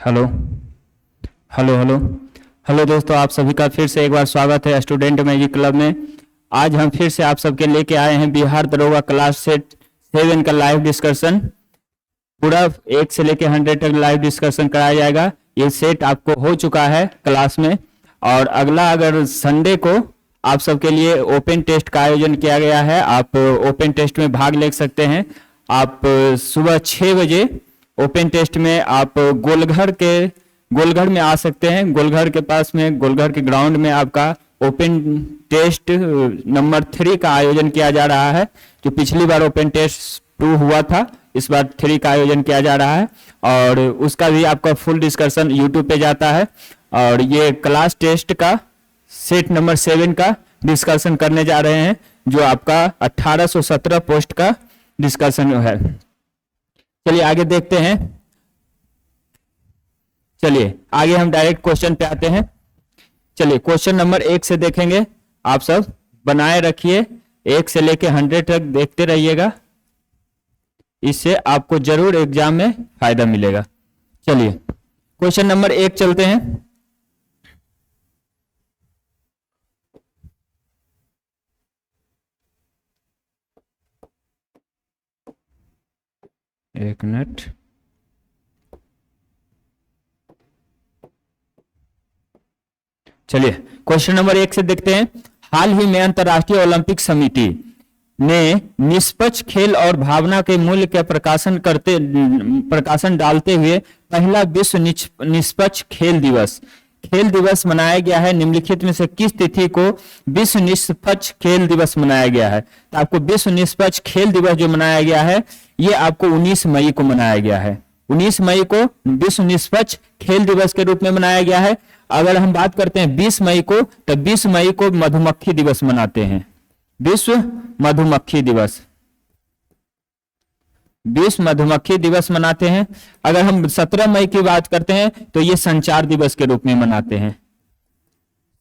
Hello hello hello hello दोस्तों, आप सभी का फिर से एक बार स्वागत है स्टूडेंट मैजिक क्लब में। आज हम फिर से आप सबके लेके आए हैं बिहार दरोगा क्लास सेट 7 का लाइव डिस्कशन। पूरा 1 से लेके 100 तक लाइव डिस्कशन कराया जाएगा। ये सेट आपको हो चुका है क्लास में, और अगला अगर संडे को आप सबके लिए ओपन टेस्ट का आयोजन किया गया है। आप ओपन टेस्ट में भाग ले सकते हैं। आप सुबह 6 बजे ओपन टेस्ट में आप गोलघर में आ सकते हैं। गोलघर के पास में, गोलघर के ग्राउंड में आपका ओपन टेस्ट नंबर 3 का आयोजन किया जा रहा है। जो पिछली बार ओपन टेस्ट 2 हुआ था, इस बार 3 का आयोजन किया जा रहा है, और उसका भी आपका फुल डिस्कशन यूट्यूब पे जाता है। और ये क्लास टेस्ट का सेट नंबर 7 का डिस्कशन करने जा रहे हैं, जो आपका 1817 पोस्ट का डिस्कशन है। चलिए आगे देखते हैं। चलिए आगे हम डायरेक्ट क्वेश्चन पे आते हैं। चलिए क्वेश्चन नंबर 1 से देखेंगे। आप सब बनाए रखिए, 1 से लेके 100 तक देखते रहिएगा, इससे आपको जरूर एग्जाम में फायदा मिलेगा। चलिए क्वेश्चन नंबर 1 चलते हैं। एक मिनट। चलिए क्वेश्चन नंबर 1 से देखते हैं। हाल ही में अंतर्राष्ट्रीय ओलंपिक समिति ने निष्पक्ष खेल और भावना के मूल्य के प्रकाशन डालते हुए पहला विश्व निष्पक्ष खेल दिवस मनाया गया है। निम्नलिखित में से किस तिथि को विश्व निष्पक्ष खेल दिवस मनाया गया है? तो आपको विश्व निष्पक्ष खेल दिवस जो मनाया गया है, ये आपको 19 मई को मनाया गया है। 19 मई को विश्व निष्पक्ष खेल दिवस के रूप में मनाया गया है। अगर हम बात करते हैं 20 मई को, तो 20 मई को मधुमक्खी दिवस मनाते हैं। विश्व मधुमक्खी दिवस, विश्व मधुमक्खी दिवस मनाते हैं। अगर हम 17 मई की बात करते हैं, तो ये संचार दिवस के रूप में मनाते हैं।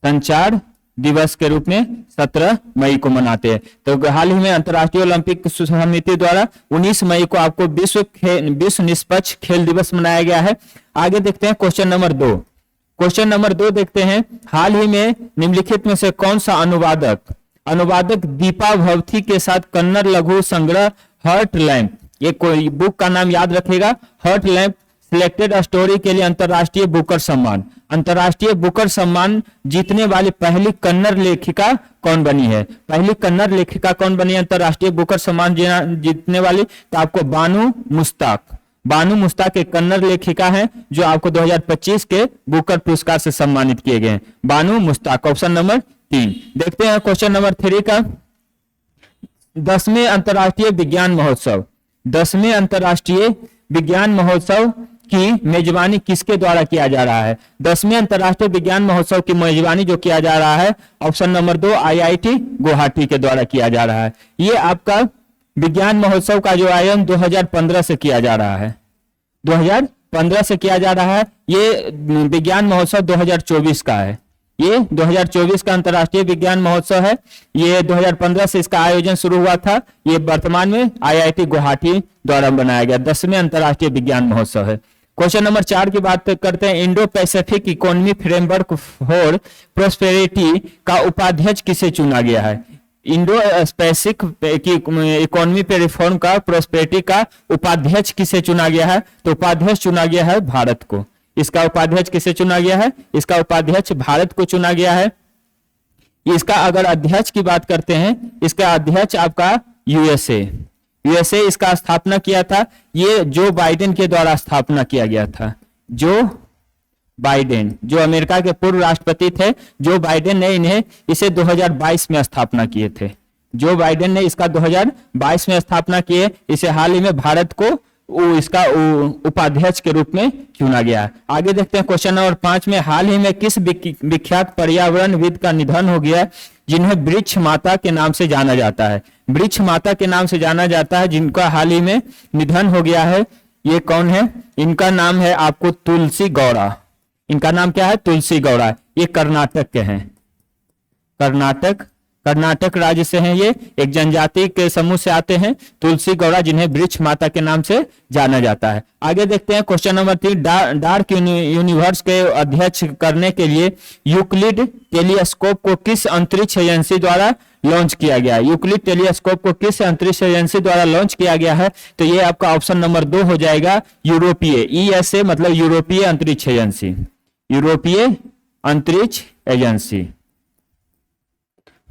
संचार दिवस के रूप में 17 मई को मनाते हैं। तो हाल ही में अंतर्राष्ट्रीय ओलंपिक समिति द्वारा 19 मई को आपको विश्व निष्पक्ष खेल दिवस मनाया गया है। आगे देखते हैं क्वेश्चन नंबर 2। क्वेश्चन नंबर 2 देखते हैं। हाल ही में निम्नलिखित में से कौन सा अनुवादक दीपा भवथी के साथ कन्नड़ लघु संग्रह हर्ट लैम्प, ये कोई बुक का नाम याद रखेगा, हर्ट लैम्प सिलेक्टेड स्टोरी के लिए अंतर्राष्ट्रीय बुकर सम्मान जीतने वाली पहली कन्नड़ लेखिका कौन बनी है? पहली कन्नड़ लेखिका कौन बनी है अंतर्राष्ट्रीय बुकर सम्मान जीतने वाली? तो आपको बानू मुश्ताक एक कन्नड़ लेखिका है, जो आपको 2025 के बुकर पुरस्कार से सम्मानित किए गए हैं। बानू मुश्ताक, ऑप्शन नंबर 3। देखते हैं क्वेश्चन नंबर 3 का। 10वें अंतर्राष्ट्रीय विज्ञान महोत्सव, 10वें अंतर्राष्ट्रीय विज्ञान महोत्सव की मेजबानी किसके द्वारा किया जा रहा है? 10वें अंतर्राष्ट्रीय विज्ञान महोत्सव की मेजबानी जो किया जा रहा है, ऑप्शन नंबर 2 IIT गुवाहाटी के द्वारा किया जा रहा है। ये आपका विज्ञान महोत्सव का जो आयोजन 2015 से किया जा रहा है, 2015 से किया जा रहा है। ये विज्ञान महोत्सव 2024 का है। ये 2024 का अंतर्राष्ट्रीय विज्ञान महोत्सव है। ये 2015 से इसका आयोजन शुरू हुआ था। ये वर्तमान में IIT गुवाहाटी द्वारा बनाया गया 10वें अंतर्राष्ट्रीय विज्ञान महोत्सव है। क्वेश्चन नंबर 4 की बात करते हैं। Indo Pacific economy framework for prosperity का उपाध्यक्ष किसे चुना गया है? इंडो पैसिफिक इकोनॉमी पे रिफॉर्म का प्रोस्पेरिटी का उपाध्यक्ष किसे चुना गया है? तो उपाध्यक्ष चुना गया है भारत को। इसका उपाध्यक्ष किसे चुना गया है? इसका उपाध्यक्ष भारत को चुना गया है। इसका अगर अध्यक्ष की बात करते हैं, इसका अध्यक्ष आपका यूएसए इसका स्थापना किया था। ये जो बाइडेन के द्वारा स्थापना किया गया था। जो बाइडेन, जो अमेरिका के पूर्व राष्ट्रपति थे, जो बाइडेन ने इसे 2022 में स्थापना किए थे। जो बाइडेन ने इसका 2022 में स्थापना किए, इसे हाल ही में भारत को इसका उपाध्यक्ष के रूप में चुना गया है। आगे देखते हैं क्वेश्चन नंबर 5 में। हाल ही में किस विख्यात पर्यावरणविद का निधन हो गया, जिन्हें वृक्ष माता के नाम से जाना जाता है? वृक्ष माता के नाम से जाना जाता है, जिनका हाल ही में निधन हो गया है। ये कौन है? इनका नाम है आपको तुलसी गौड़ा। इनका नाम क्या है? तुलसी गौड़ा। ये कर्नाटक के हैं। कर्नाटक राज्य से हैं ये, एक जनजाति के समूह से आते हैं, तुलसी गौड़ा, जिन्हें वृक्ष माता के नाम से जाना जाता है। आगे देखते हैं क्वेश्चन नंबर 3, डार्क यूनिवर्स के अध्ययन करने के लिए यूक्लिड टेलीस्कोप को किस अंतरिक्ष एजेंसी द्वारा लॉन्च किया गया है? यूक्लिड टेलीस्कोप को किस अंतरिक्ष एजेंसी द्वारा लॉन्च किया गया है? तो ये आपका ऑप्शन नंबर 2 हो जाएगा, यूरोपीय, ईएसए मतलब यूरोपीय अंतरिक्ष एजेंसी, यूरोपीय अंतरिक्ष एजेंसी,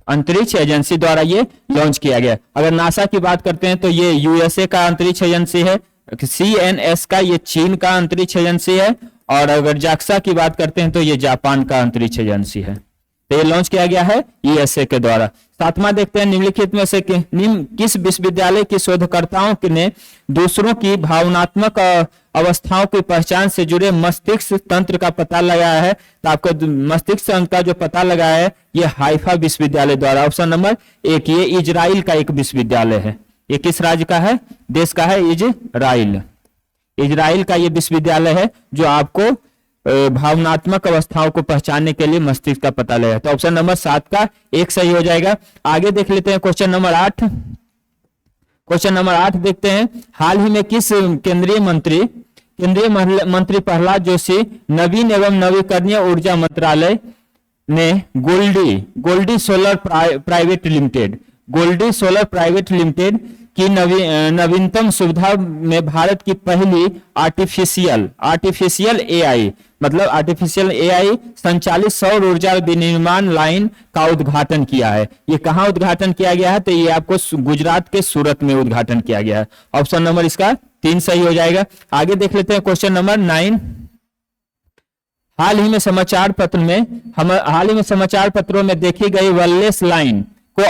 अंतरिक्ष एजेंसी द्वारा ये लॉन्च किया गया। अगर नासा की बात करते हैं तो ये यूएसए का अंतरिक्ष एजेंसी है, सीएनएस का ये चीन का अंतरिक्ष एजेंसी है, और अगर जाक्सा की बात करते हैं तो ये जापान का अंतरिक्ष एजेंसी है। तो ये लॉन्च किया गया है ईएसए के द्वारा। सातवां देखते हैं, निम्नलिखित में से किस विश्वविद्यालय के शोधकर्ताओं ने दूसरों की भावनात्मक अवस्थाओं की पहचान से जुड़े मस्तिष्क तंत्र का पता लगाया है? तो आपको मस्तिष्क तंत्र का जो पता लगाया है ये हाइफा विश्वविद्यालय द्वारा। ऑप्शन नंबर 1, ये इजराइल का एक विश्वविद्यालय है। ये किस राज्य का है, देश का है? इजराइल, इजराइल का ये विश्वविद्यालय है जो आपको भावनात्मक अवस्थाओं को पहचानने के लिए मस्तिष्क का पता लगाया। तो ऑप्शन नंबर 7 का 1 सही हो जाएगा। आगे देख लेते हैं क्वेश्चन नंबर 8। क्वेश्चन नंबर 8 देखते हैं, हाल ही में किस केंद्रीय मंत्री प्रहलाद जोशी नवीन एवं नवीकरणीय ऊर्जा मंत्रालय ने गोल्डी सोलर प्राइवेट लिमिटेड की नवीनतम सुविधा में भारत की पहली आर्टिफिशियल एआई मतलब आर्टिफिशियल एआई संचालित सौर ऊर्जा विनिर्माण लाइन का उद्घाटन किया है। ये कहाँ उद्घाटन किया गया है? तो ये आपको गुजरात के सूरत में उद्घाटन किया गया है। ऑप्शन नंबर इसका 3 सही हो जाएगा। आगे देख लेते हैं क्वेश्चन नंबर 9। हाल ही में समाचार पत्रों में देखी गई वर्लेस लाइन को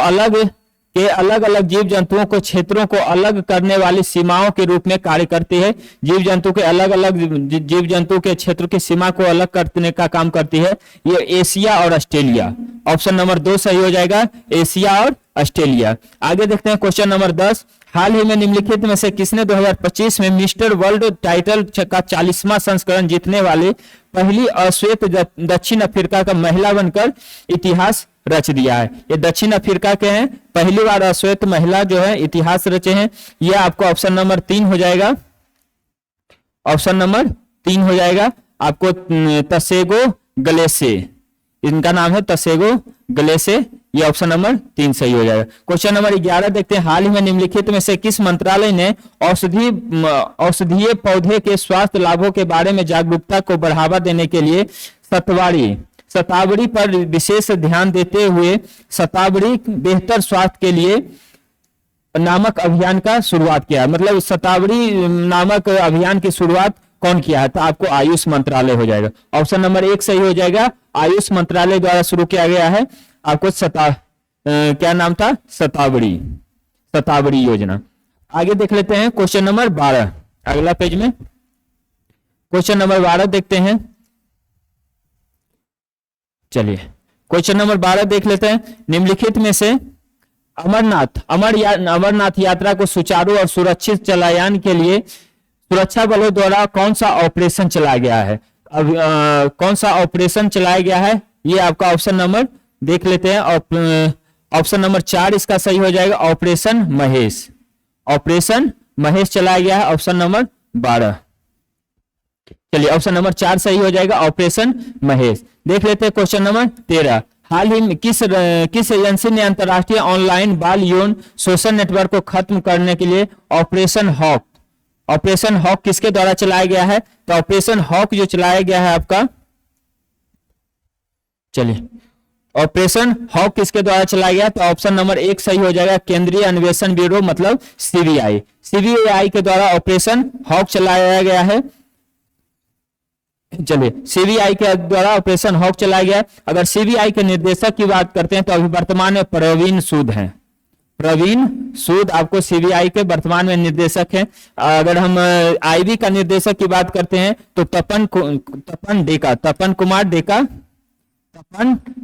अलग अलग जीव जंतुओं को क्षेत्रों को अलग करने वाली सीमाओं के रूप में कार्य करती है। जीव जंतु के अलग अलग जीव जंतु के क्षेत्र की सीमा को अलग करने का काम करती है ये एशिया और ऑस्ट्रेलिया। ऑप्शन नंबर 2 सही हो जाएगा, एशिया और ऑस्ट्रेलिया। आगे देखते हैं क्वेश्चन नंबर 10। हाल ही में निम्नलिखित में से किसने 2025 में मिस्टर वर्ल्ड टाइटल का 40वां संस्करण जीतने वाली पहली अश्वेत दक्षिण अफ्रीका का महिला बनकर इतिहास रच दिया है? ये दक्षिण अफ्रीका के हैं, पहली बार अश्वेत महिला जो है इतिहास रचे हैं। ये आपको ऑप्शन नंबर 3 हो जाएगा, ऑप्शन नंबर 3 हो जाएगा आपको तसेगो गलेसे, इनका नाम है तसेगो गलेसे। ये ऑप्शन नंबर 3 सही हो जाएगा। क्वेश्चन नंबर 11 देखते हैं, हाल ही में निम्नलिखित में से किस मंत्रालय ने औषधीय पौधे के स्वास्थ्य लाभों के बारे में जागरूकता को बढ़ावा देने के लिए शतावरी पर विशेष ध्यान देते हुए शतावरी बेहतर स्वास्थ्य के लिए नामक अभियान का शुरुआत किया है? मतलब शतावरी नामक अभियान की शुरुआत कौन किया है? तो आपको आयुष मंत्रालय हो जाएगा। ऑप्शन नंबर 1 सही हो जाएगा, आयुष मंत्रालय द्वारा शुरू किया गया है। आपको क्या नाम था? शतावरी योजना। आगे देख लेते हैं क्वेश्चन नंबर 12, अगला पेज में क्वेश्चन नंबर 12 देखते हैं। चलिए क्वेश्चन नंबर 12 देख लेते हैं, निम्नलिखित में से अमरनाथ यात्रा को सुचारू और सुरक्षित चलायान के लिए सुरक्षा बलों द्वारा कौन सा ऑपरेशन चलाया गया है? अब कौन सा ऑपरेशन चलाया गया है ये आपका ऑप्शन नंबर देख लेते हैं। ऑप्शन नंबर 4 इसका सही हो जाएगा, ऑपरेशन महेश चलाया गया है। ऑप्शन नंबर 12, चलिए ऑप्शन नंबर 4 सही हो जाएगा, ऑपरेशन महेश। देख लेते हैं क्वेश्चन नंबर 13। हाल ही में किस एजेंसी ने अंतर्राष्ट्रीय ऑनलाइन बाल यौन शोषण नेटवर्क को खत्म करने के लिए ऑपरेशन हॉक किसके द्वारा चलाया गया है? तो ऑपरेशन हॉक जो चलाया गया है आपका, चलिए ऑपरेशन हॉक किसके द्वारा चलाया गया? तो ऑप्शन नंबर 1 सही हो जाएगा, केंद्रीय अन्वेषण ब्यूरो मतलब सीबीआई के द्वारा ऑपरेशन हॉक चलाया गया है। चलिए सीबीआई के द्वारा ऑपरेशन हॉक चलाया गया। अगर सीबीआई के निर्देशक की बात करते हैं तो अभी वर्तमान में प्रवीण सूद हैं। प्रवीण सूद आपको सीबीआई के वर्तमान में निर्देशक हैं। अगर हम आईबी का निर्देशक की बात करते हैं तो तपन कुमार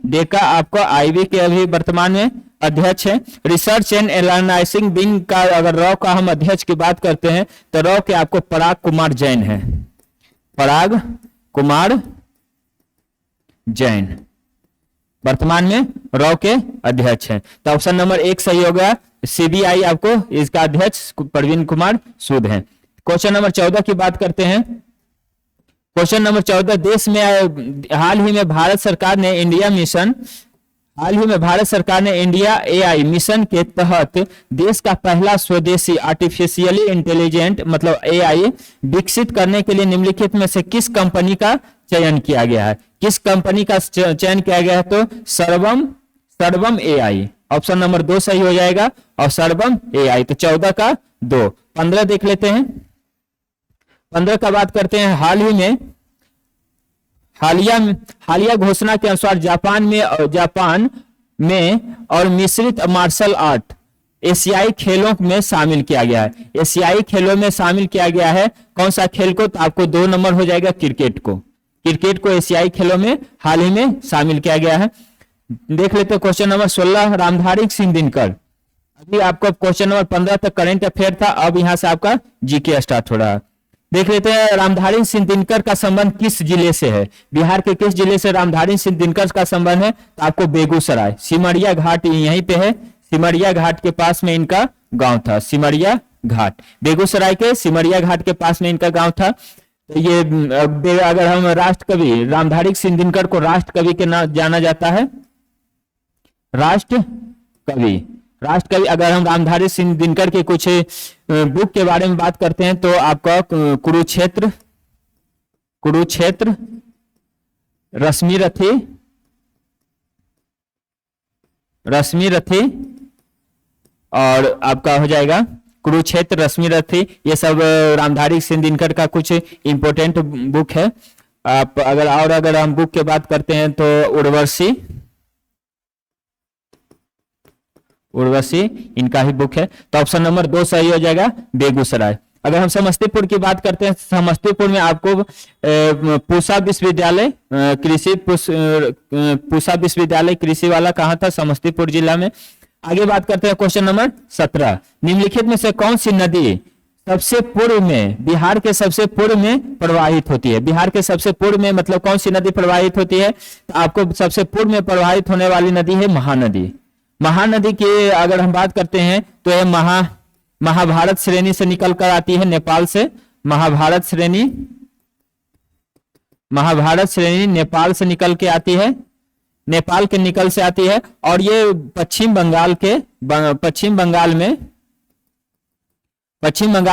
डेका आपको आईबी के अभी वर्तमान में अध्यक्ष है। रिसर्च एंड एनालाइसिंग विंग का अगर रॉ का हम अध्यक्ष की बात करते हैं तो रॉ के आपको पराग कुमार जैन है, पराग कुमार जैन। वर्तमान में रॉ के अध्यक्ष हैं। तो ऑप्शन नंबर 1 सही हो गया। सीबीआई आपको इसका अध्यक्ष प्रवीण कुमार सूद हैं। क्वेश्चन नंबर 14 की बात करते हैं। क्वेश्चन नंबर 14, देश में हाल ही में भारत सरकार ने इंडिया एआई मिशन के तहत देश का पहला स्वदेशी आर्टिफिशियली इंटेलिजेंट मतलब एआई विकसित करने के लिए निम्नलिखित में से किस कंपनी का चयन किया गया है? किस कंपनी का चयन किया गया है? तो सर्वम एआई, ऑप्शन नंबर 2 सही हो जाएगा। और सर्वम एआई, तो 14 का 2। 15 देख लेते हैं। 15 का बात करते हैं। हालिया घोषणा के अनुसार जापान में और मिश्रित मार्शल आर्ट एशियाई खेलों में शामिल किया गया है। एशियाई खेलों में शामिल किया गया है कौन सा खेल को? तो आपको 2 नंबर हो जाएगा क्रिकेट को एशियाई खेलों में हाल ही में शामिल किया गया है। देख लेते हैं क्वेश्चन नंबर 16, रामधारी सिंह दिनकर। अभी आपको क्वेश्चन नंबर 15 तक करंट अफेयर था, अब यहां से आपका जीके स्टार्ट हो रहा है। देख लेते हैं रामधारी सिंह दिनकर का संबंध किस जिले से है? बिहार के किस जिले से रामधारी सिंह दिनकर का संबंध है? तो आपको बेगूसराय, सिमरिया घाट यहीं पे है। सिमरिया घाट के पास में इनका गांव था। सिमरिया घाट, बेगूसराय के सिमरिया घाट के पास में इनका गांव था। तो ये अगर हम राष्ट्र कवि रामधारी सिंह दिनकर को राष्ट्र कवि के नाम जाना जाता है। राष्ट्र कवि अगर हम रामधारी सिंह दिनकर के कुछ बुक के बारे में बात करते हैं तो आपका कुरुक्षेत्र, रश्मि रथी और आपका हो जाएगा कुरुक्षेत्र, रश्मि रथी। ये सब रामधारी सिंह दिनकर का कुछ इंपोर्टेंट बुक है। आप अगर हम बुक की बात करते हैं तो उर्वशी इनका ही बुक है। तो ऑप्शन नंबर 2 सही हो जाएगा, बेगूसराय। अगर हम समस्तीपुर की बात करते हैं, समस्तीपुर में आपको पूसा विश्वविद्यालय कृषि वाला कहाँ था? समस्तीपुर जिला में। आगे बात करते हैं क्वेश्चन नंबर 17, निम्नलिखित में से कौन सी नदी सबसे पूर्व में बिहार के सबसे पूर्व में प्रवाहित होती है? बिहार के सबसे पूर्व में मतलब कौन सी नदी प्रवाहित होती है? तो आपको सबसे पूर्व में प्रवाहित होने वाली नदी है महानदी। महानदी की अगर हम बात करते हैं तो यह महाभारत श्रेणी से निकल कर आती है नेपाल से। महाभारत श्रेणी नेपाल से निकल के आती है, नेपाल के निकल से आती है। और ये पश्चिम बंगाल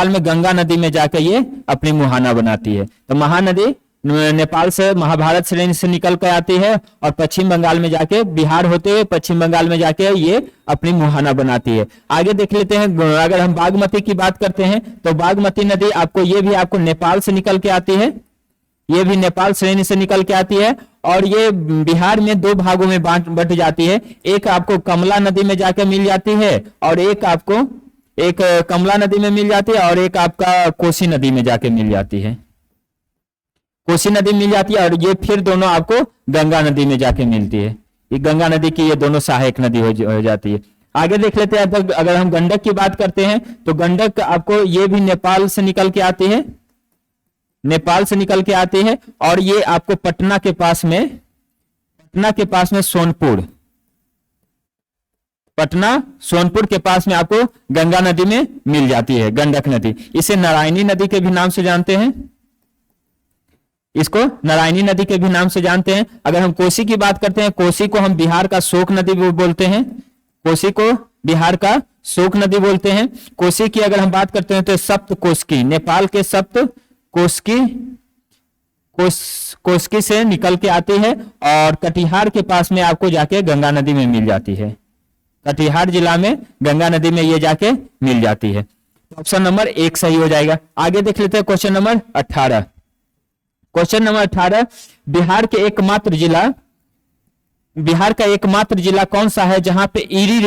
में गंगा नदी में जाकर ये अपनी मुहाना बनाती है। तो महानदी नेपाल से महाभारत श्रेणी से निकल कर आती है और पश्चिम बंगाल में जाके बिहार होते हुए पश्चिम बंगाल में जाके ये अपनी मुहाना बनाती है। आगे देख लेते हैं। अगर हम बागमती की बात करते हैं तो बागमती नदी आपको नेपाल से निकल के आती है। ये भी नेपाल श्रेणी से निकल के आती है और ये बिहार में 2 भागों में बट जाती है। एक आपको कमला नदी में जाकर मिल जाती है और एक कमला नदी में मिल जाती है और एक आपका कोसी नदी में जाके मिल जाती है। कोसी नदी मिल जाती है और ये फिर दोनों आपको गंगा नदी में जाके मिलती है। ये गंगा नदी की ये दोनों सहायक नदी हो जाती है। आगे देख लेते हैं। तो अगर हम गंडक की बात करते हैं तो गंडक आपको ये भी नेपाल से निकल के आती है और ये आपको पटना के पास में सोनपुर के पास में आपको गंगा नदी में मिल जाती है, गंडक नदी। इसे नारायणी नदी के भी नाम से जानते हैं। इसको नारायणी नदी के भी नाम से जानते हैं। अगर हम कोसी की बात करते हैं, कोसी को हम बिहार का शोक नदी बोलते हैं। कोसी को बिहार का शोक नदी बोलते हैं। कोसी की अगर हम बात करते हैं तो सप्त कोस्की, नेपाल के सप्त कोस्की से निकल के आती है और कटिहार के पास में आपको जाके गंगा नदी में मिल जाती है। कटिहार जिला में गंगा नदी में ये जाके मिल जाती है। ऑप्शन नंबर 1 सही हो जाएगा। आगे देख लेते हैं question number 18। Question number 18, Bihar का एकमात्र जिला कौन सा है जहां पे ईरी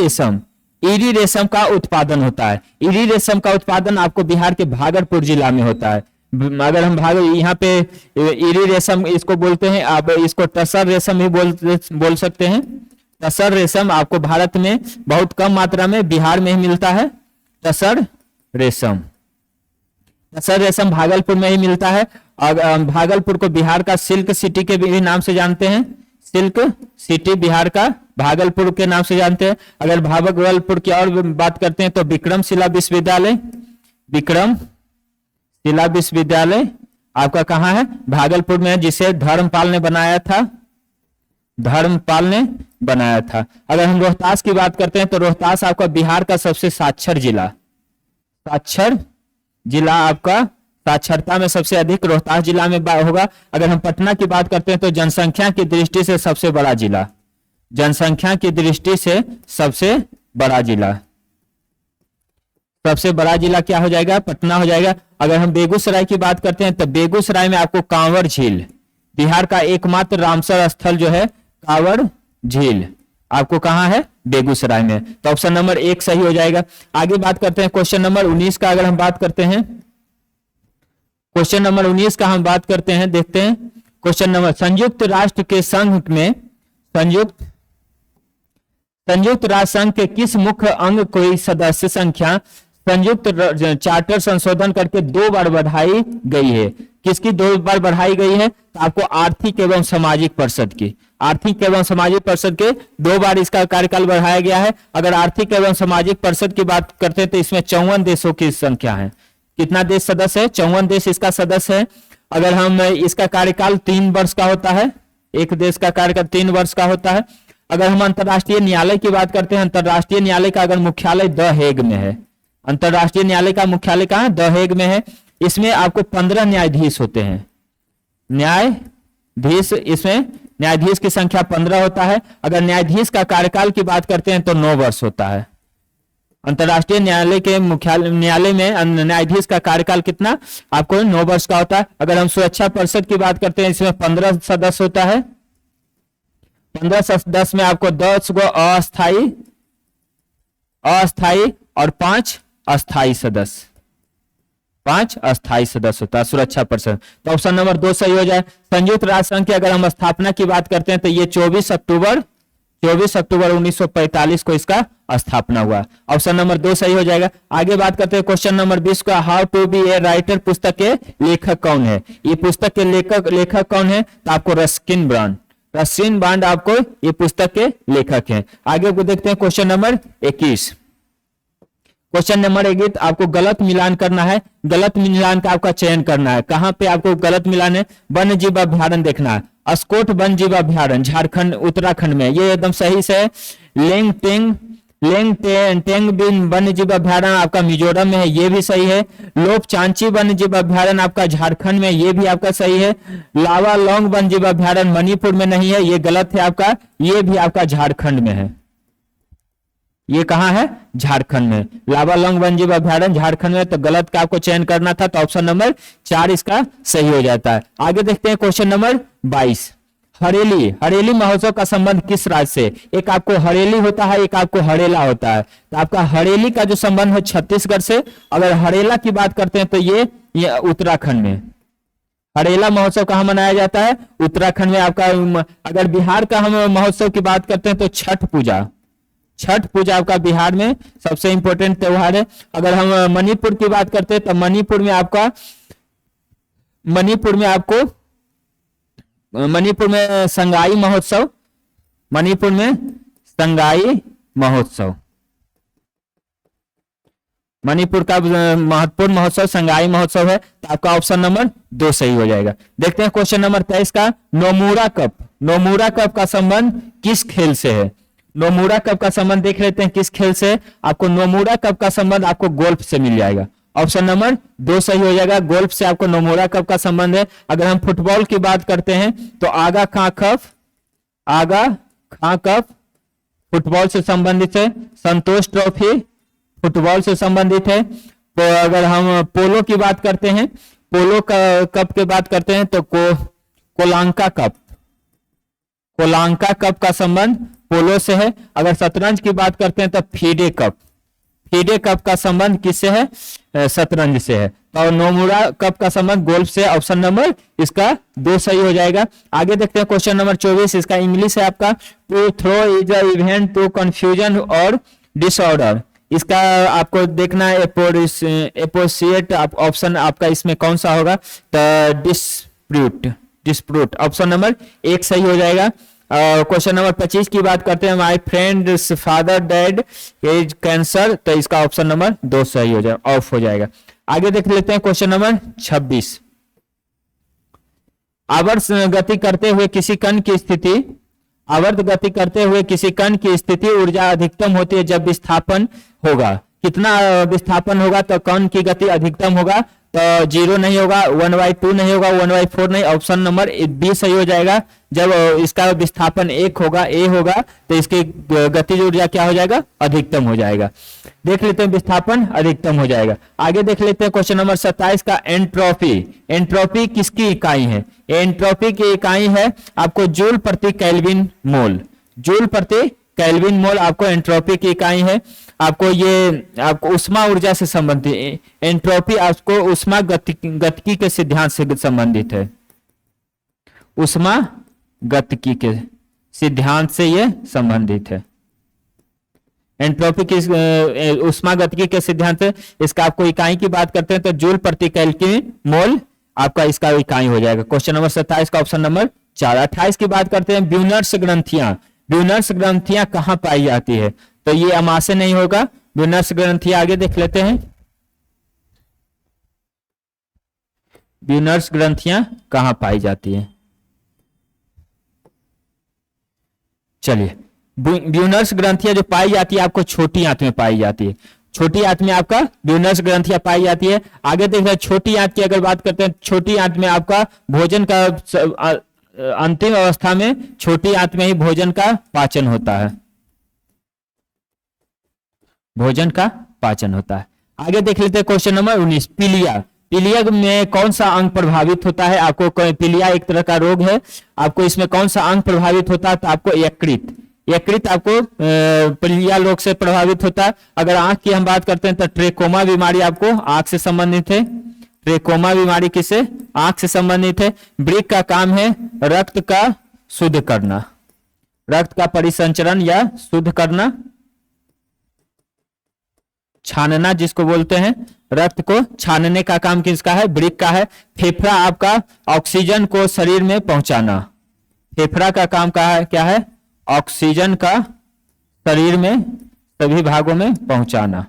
रेशम का उत्पादन होता है? ईरी रेशम का उत्पादन आपको बिहार के भागलपुर जिला में होता है। अगर हम यहाँ पे ईरी रेशम इसको बोलते हैं, आप इसको टसर रेशम भी बोल सकते हैं। टसर रेशम आपको भारत में बहुत कम मात्रा में बिहार में ही मिलता है। टसर रेशम भागलपुर में ही मिलता है। और भागलपुर को बिहार का सिल्क सिटी के भी नाम से जानते हैं। सिल्क सिटी बिहार का भागलपुर के नाम से जानते हैं। अगर भागलपुर की और बात करते हैं तो विक्रमशिला विश्वविद्यालय, विक्रमशिला विश्वविद्यालय आपका कहाँ है? भागलपुर में है, जिसे धर्मपाल ने बनाया था, धर्मपाल ने बनाया था। अगर हम रोहतास की बात करते हैं तो रोहतास आपका बिहार का सबसे साक्षर जिला, साक्षर जिला आपका साक्षरता में सबसे अधिक रोहतास जिला में होगा। अगर हम पटना की बात करते हैं तो जनसंख्या की दृष्टि से सबसे बड़ा जिला, जनसंख्या की दृष्टि से सबसे बड़ा जिला, सबसे बड़ा जिला क्या हो जाएगा? पटना हो जाएगा। अगर हम बेगूसराय की बात करते हैं तो बेगूसराय में आपको कांवर झील, बिहार का एकमात्र रामसर स्थल जो है कांवर झील आपको कहां है? बेगूसराय में। तो ऑप्शन नंबर 1 सही हो जाएगा। आगे बात करते हैं क्वेश्चन नंबर 19 का। अगर हम बात करते हैं क्वेश्चन नंबर 19 का हम बात करते हैं, देखते हैं क्वेश्चन नंबर। संयुक्त राष्ट्र के संघ में संयुक्त राष्ट्र संघ के किस मुख्य अंग को सदस्य संख्या संयुक्त चार्टर संशोधन करके 2 बार बढ़ाई गई है? किसकी 2 बार बढ़ाई गई है? तो आपको आर्थिक एवं सामाजिक परिषद की, आर्थिक एवं सामाजिक परिषद के 2 बार इसका कार्यकाल बढ़ाया गया है। अगर आर्थिक एवं सामाजिक परिषद की बात करते हैं तो इसमें 54 देशों की संख्या है। कितना देश सदस्य है? 54 देश इसका सदस्य है। अगर हम इसका कार्यकाल 3 वर्ष का होता है, एक देश का कार्यकाल 3 वर्ष का होता है। अगर हम अंतर्राष्ट्रीय न्यायालय की बात करते हैं, अंतर्राष्ट्रीय न्यायालय का अगर मुख्यालय द हेग में है, अंतर्राष्ट्रीय न्यायालय का मुख्यालय कहां? द हेग में है। इसमें आपको 15 न्यायाधीश होते हैं, न्यायाधीश, इसमें न्यायाधीश की संख्या 15 होता है। अगर न्यायाधीश का कार्यकाल की बात करते हैं तो 9 वर्ष होता है। अंतर्राष्ट्रीय न्यायालय के मुख्यालय न्यायालय में न्यायाधीश का कार्यकाल कितना? आपको 9 वर्ष का होता है। अगर हम सुरक्षा परिषद की बात करते हैं, इसमें 15 सदस्य होता है। 15 सदस्य में आपको 10 गो अस्थाई और 5 अस्थाई सदस्य, 5 अस्थाई सदस्य होता है सुरक्षा परिषद। तो ऑप्शन नंबर 2 सही हो जाए। संयुक्त राष्ट्र संघ की अगर हम स्थापना की बात करते हैं तो ये 24 अक्टूबर 1945 को इसका स्थापना हुआ। ऑप्शन नंबर 2 सही हो जाएगा। आगे बात करते हैं क्वेश्चन नंबर 20 का। How to be a writer पुस्तक के लेखक कौन है? ये पुस्तक के लेखक कौन है? तो आपको रस्किन बॉन्ड आपको ये पुस्तक के लेखक हैं। आगे को देखते हैं क्वेश्चन नंबर 21। क्वेश्चन नंबर 21 आपको गलत मिलान करना है। गलत मिलान का आपका चयन करना है। कहां पे आपको गलत मिलान है? वन्य जीव अभ्यारण्य देखना है। अस्कोट वन्य जीव अभ्यारण्य झारखंड उत्तराखंड में, ये एकदम सही से है। लेंगटेंग वन्य जीव अभ्यारण्य आपका मिजोरम में है, ये भी सही है। लोपचांची वन्य जीव अभ्यारण्य आपका झारखंड में, ये भी आपका सही है। लावा लॉन्ग वन्य जीव अभ्यारण्य मणिपुर में नहीं है, ये गलत है आपका, ये भी आपका झारखंड में है। ये कहां है? झारखंड में। लावा लॉन्ग वन्य जीव अभ्यारण्य झारखंड में, तो गलत का आपको चयन करना था, तो ऑप्शन नंबर 4 इसका सही हो जाता है। आगे देखते हैं क्वेश्चन नंबर 22। हरेली महोत्सव का संबंध किस राज्य से? एक आपको हरेली होता है, एक आपको हरेला होता है। तो आपका हरेली का जो संबंध है छत्तीसगढ़ से। अगर हरेला की बात करते हैं तो ये उत्तराखंड में। हरेला महोत्सव कहां मनाया जाता है? उत्तराखंड में। आपका अगर बिहार का हम महोत्सव की बात करते हैं तो छठ पूजा आपका बिहार में सबसे इंपॉर्टेंट त्योहार है। अगर हम मणिपुर की बात करते हैं तो मणिपुर में संगाई महोत्सव, मणिपुर में संगाई महोत्सव, मणिपुर का महत्वपूर्ण महोत्सव संगाई महोत्सव है। तो आपका ऑप्शन नंबर 2 सही हो जाएगा। देखते हैं क्वेश्चन नंबर 23 का। नोमुरा कप का संबंध किस खेल से है? नोमुरा कप का संबंध देख लेते हैं किस खेल से। आपको नोमुरा कप का संबंध आपको गोल्फ से मिल जाएगा। ऑप्शन नंबर 2 सही हो जाएगा। गोल्फ से आपको नोमुरा कप का संबंध है। अगर हम फुटबॉल की बात करते हैं तो आगा खां कप फुटबॉल से संबंधित है। संतोष ट्रॉफी फुटबॉल से संबंधित है। तो अगर हम पोलो की बात करते हैं, पोलो कप की बात करते हैं तो कोलांका कप का संबंध पोलो से है। अगर शतरंज की बात करते हैं तो फीडे कप का संबंध किससे है? शतरंज से है। और नोमुरा कप का संबंध गोल्फ से। ऑप्शन नंबर इसका 2 सही हो जाएगा। आगे देखते हैं क्वेश्चन नंबर 24। इसका इंग्लिश है आपका। To throw is a event to confusion और डिसऑर्डर। इसका आपको देखना है एपोसिएट ऑप्शन आपका इसमें कौन सा होगा? तो डिस्प्यूट ऑप्शन नंबर 1 सही हो जाएगा। क्वेश्चन नंबर 25 की बात करते हैं, my friend's father dead as cancer, तो इसका ऑप्शन नंबर 2 सही हो जाएगा, ऑफ हो जाएगा। आगे देख लेते हैं क्वेश्चन नंबर 26। आवर्त गति करते हुए किसी कण की स्थिति, आवर्त गति करते हुए किसी कण की स्थिति ऊर्जा अधिकतम होती है जब विस्थापन होगा। कितना विस्थापन होगा तो कण की गति अधिकतम होगा, तो 0 नहीं होगा, 1/2 नहीं होगा, 1/4 नहीं, ऑप्शन नंबर बी सही हो जाएगा। जब इसका विस्थापन 1 होगा, ए होगा, तो इसकी गतिज ऊर्जा क्या हो जाएगा, अधिकतम हो जाएगा। देख लेते हैं विस्थापन अधिकतम हो जाएगा। आगे देख लेते हैं क्वेश्चन नंबर 27 का एंट्रोपी। एंट्रोपी किसकी इकाई है? एंट्रोपी की इकाई है आपको जूल प्रति केल्विन मोल। जूल प्रति केल्विन मोल आपको एंट्रोपी की इकाई है। आपको ये आपको उष्मा ऊर्जा से संबंधित, एंट्रोपी आपको उष्मा गतिकी के सिद्धांत से संबंधित है। उष्मा गतिकी के सिद्धांत से ये संबंधित है। एंट्रोपी की उष्मा गतिकी के सिद्धांत से, इसका आपको इकाई की बात करते हैं तो जूल प्रति केल्विन मोल आपका इसका इकाई हो जाएगा। क्वेश्चन नंबर 27 का ऑप्शन नंबर 4। 28 की बात करते हैं ब्यूनर्स ग्रंथियां। ब्यूनर्स ग्रंथियां कहां पाई जाती है? तो ये अमाशय नहीं होगा, ब्यूनर्स ग्रंथियां आगे देख लेते हैं। ब्यूनर्स ग्रंथियां कहां पाई जाती है? चलिए, ब्यूनर्स ग्रंथियां जो पाई जाती है आपको छोटी आंत में पाई जाती है। छोटी आंत में आपका ब्यूनर्स ग्रंथियां पाई जाती है। आगे देख रहे हैं छोटी आंत की अगर बात करते हैं, छोटी आंत में आपका भोजन का अंतिम अवस्था में छोटी आंत में ही भोजन का पाचन होता है, भोजन का पाचन होता है। आगे देख लेते हैं क्वेश्चन नंबर 19 पीलिया। पीलिया में कौन सा अंग प्रभावित होता है? आपको पीलिया एक तरह का रोग है, आपको इसमें कौन सा अंग प्रभावित होता है? तो आपको यकृत, यकृत आपको पीलिया रोग से प्रभावित होता है। अगर आंख की हम बात करते हैं तो ट्रेकोमा बीमारी आपको आंख से संबंधित है। ट्रेकोमा बीमारी किसे? आंख से संबंधित है। वृक्क का काम है रक्त का शुद्ध करना, रक्त का परिसंचरण या शुद्ध करना, छानना जिसको बोलते हैं, रक्त को छानने का काम किसका है? वृक्क का है। फेफड़ा आपका ऑक्सीजन को शरीर में पहुंचाना, फेफड़ा का काम क्या है? ऑक्सीजन का शरीर में सभी भागों में पहुंचाना,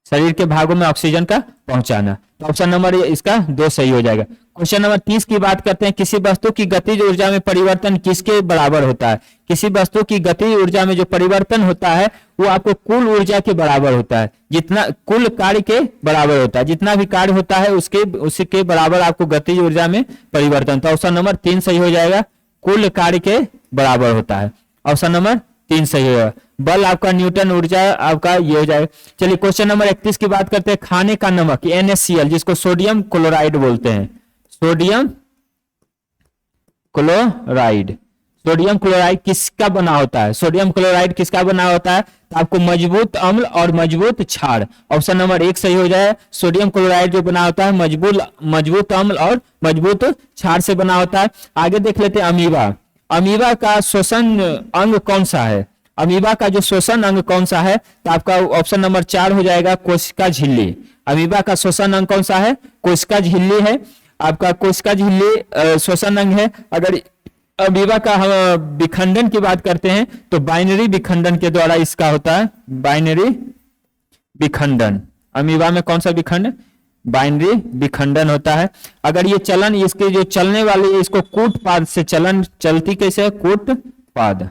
शरीर के भागों में ऑक्सीजन का पहुंचाना। तो ऑप्शन नंबर इसका 2 सही हो जाएगा। क्वेश्चन नंबर 30 की बात करते हैं किसी वस्तु की गतिज ऊर्जा में परिवर्तन किसके बराबर होता है? किसी वस्तु की गतिज ऊर्जा में जो परिवर्तन होता है वो आपको कुल ऊर्जा के बराबर होता है, जितना कुल कार्य के बराबर होता है, जितना भी कार्य होता है उसी के बराबर आपको गतिज ऊर्जा में परिवर्तन। तो ऑप्शन नंबर 3 सही हो जाएगा, कुल कार्य के बराबर होता है। ऑप्शन नंबर 3 सही होगा। बल आपका न्यूटन, ऊर्जा आपका ये हो जाएगा। चलिए क्वेश्चन नंबर 31 की बात करते हैं खाने का नमक NaCl जिसको सोडियम क्लोराइड बोलते हैं। सोडियम क्लोराइड, सोडियम क्लोराइड किसका बना होता है? सोडियम क्लोराइड किसका बना होता है? तो आपको मजबूत अम्ल और मजबूत क्षार, ऑप्शन नंबर 1 सही हो जाए। सोडियम क्लोराइड जो बना होता है मजबूत अम्ल और मजबूत क्षार से बना होता है। आगे देख लेते हैं अमीबा। अमीबा का श्वसन अंग कौन सा है? अमीबा का जो श्वसन अंग कौन सा है? तो आपका ऑप्शन नंबर 4 हो जाएगा कोशिका झिल्ली। अमीबा का श्वसन अंग कौन सा है? कोशिका झिल्ली है। आपका कोशिका झिल्ली श्वसन अंग है। अगर अमीबा का हम विखंडन की बात करते हैं तो बाइनरी विखंडन के द्वारा इसका होता है, बाइनरी विखंडन। अमीबा में कौन सा विखंडन? बाइनरी विखंडन होता है। अगर ये चलन, इसके जो चलने वाली है इसको कूटपाद से चलन, चलती कैसे है? कूटपाद।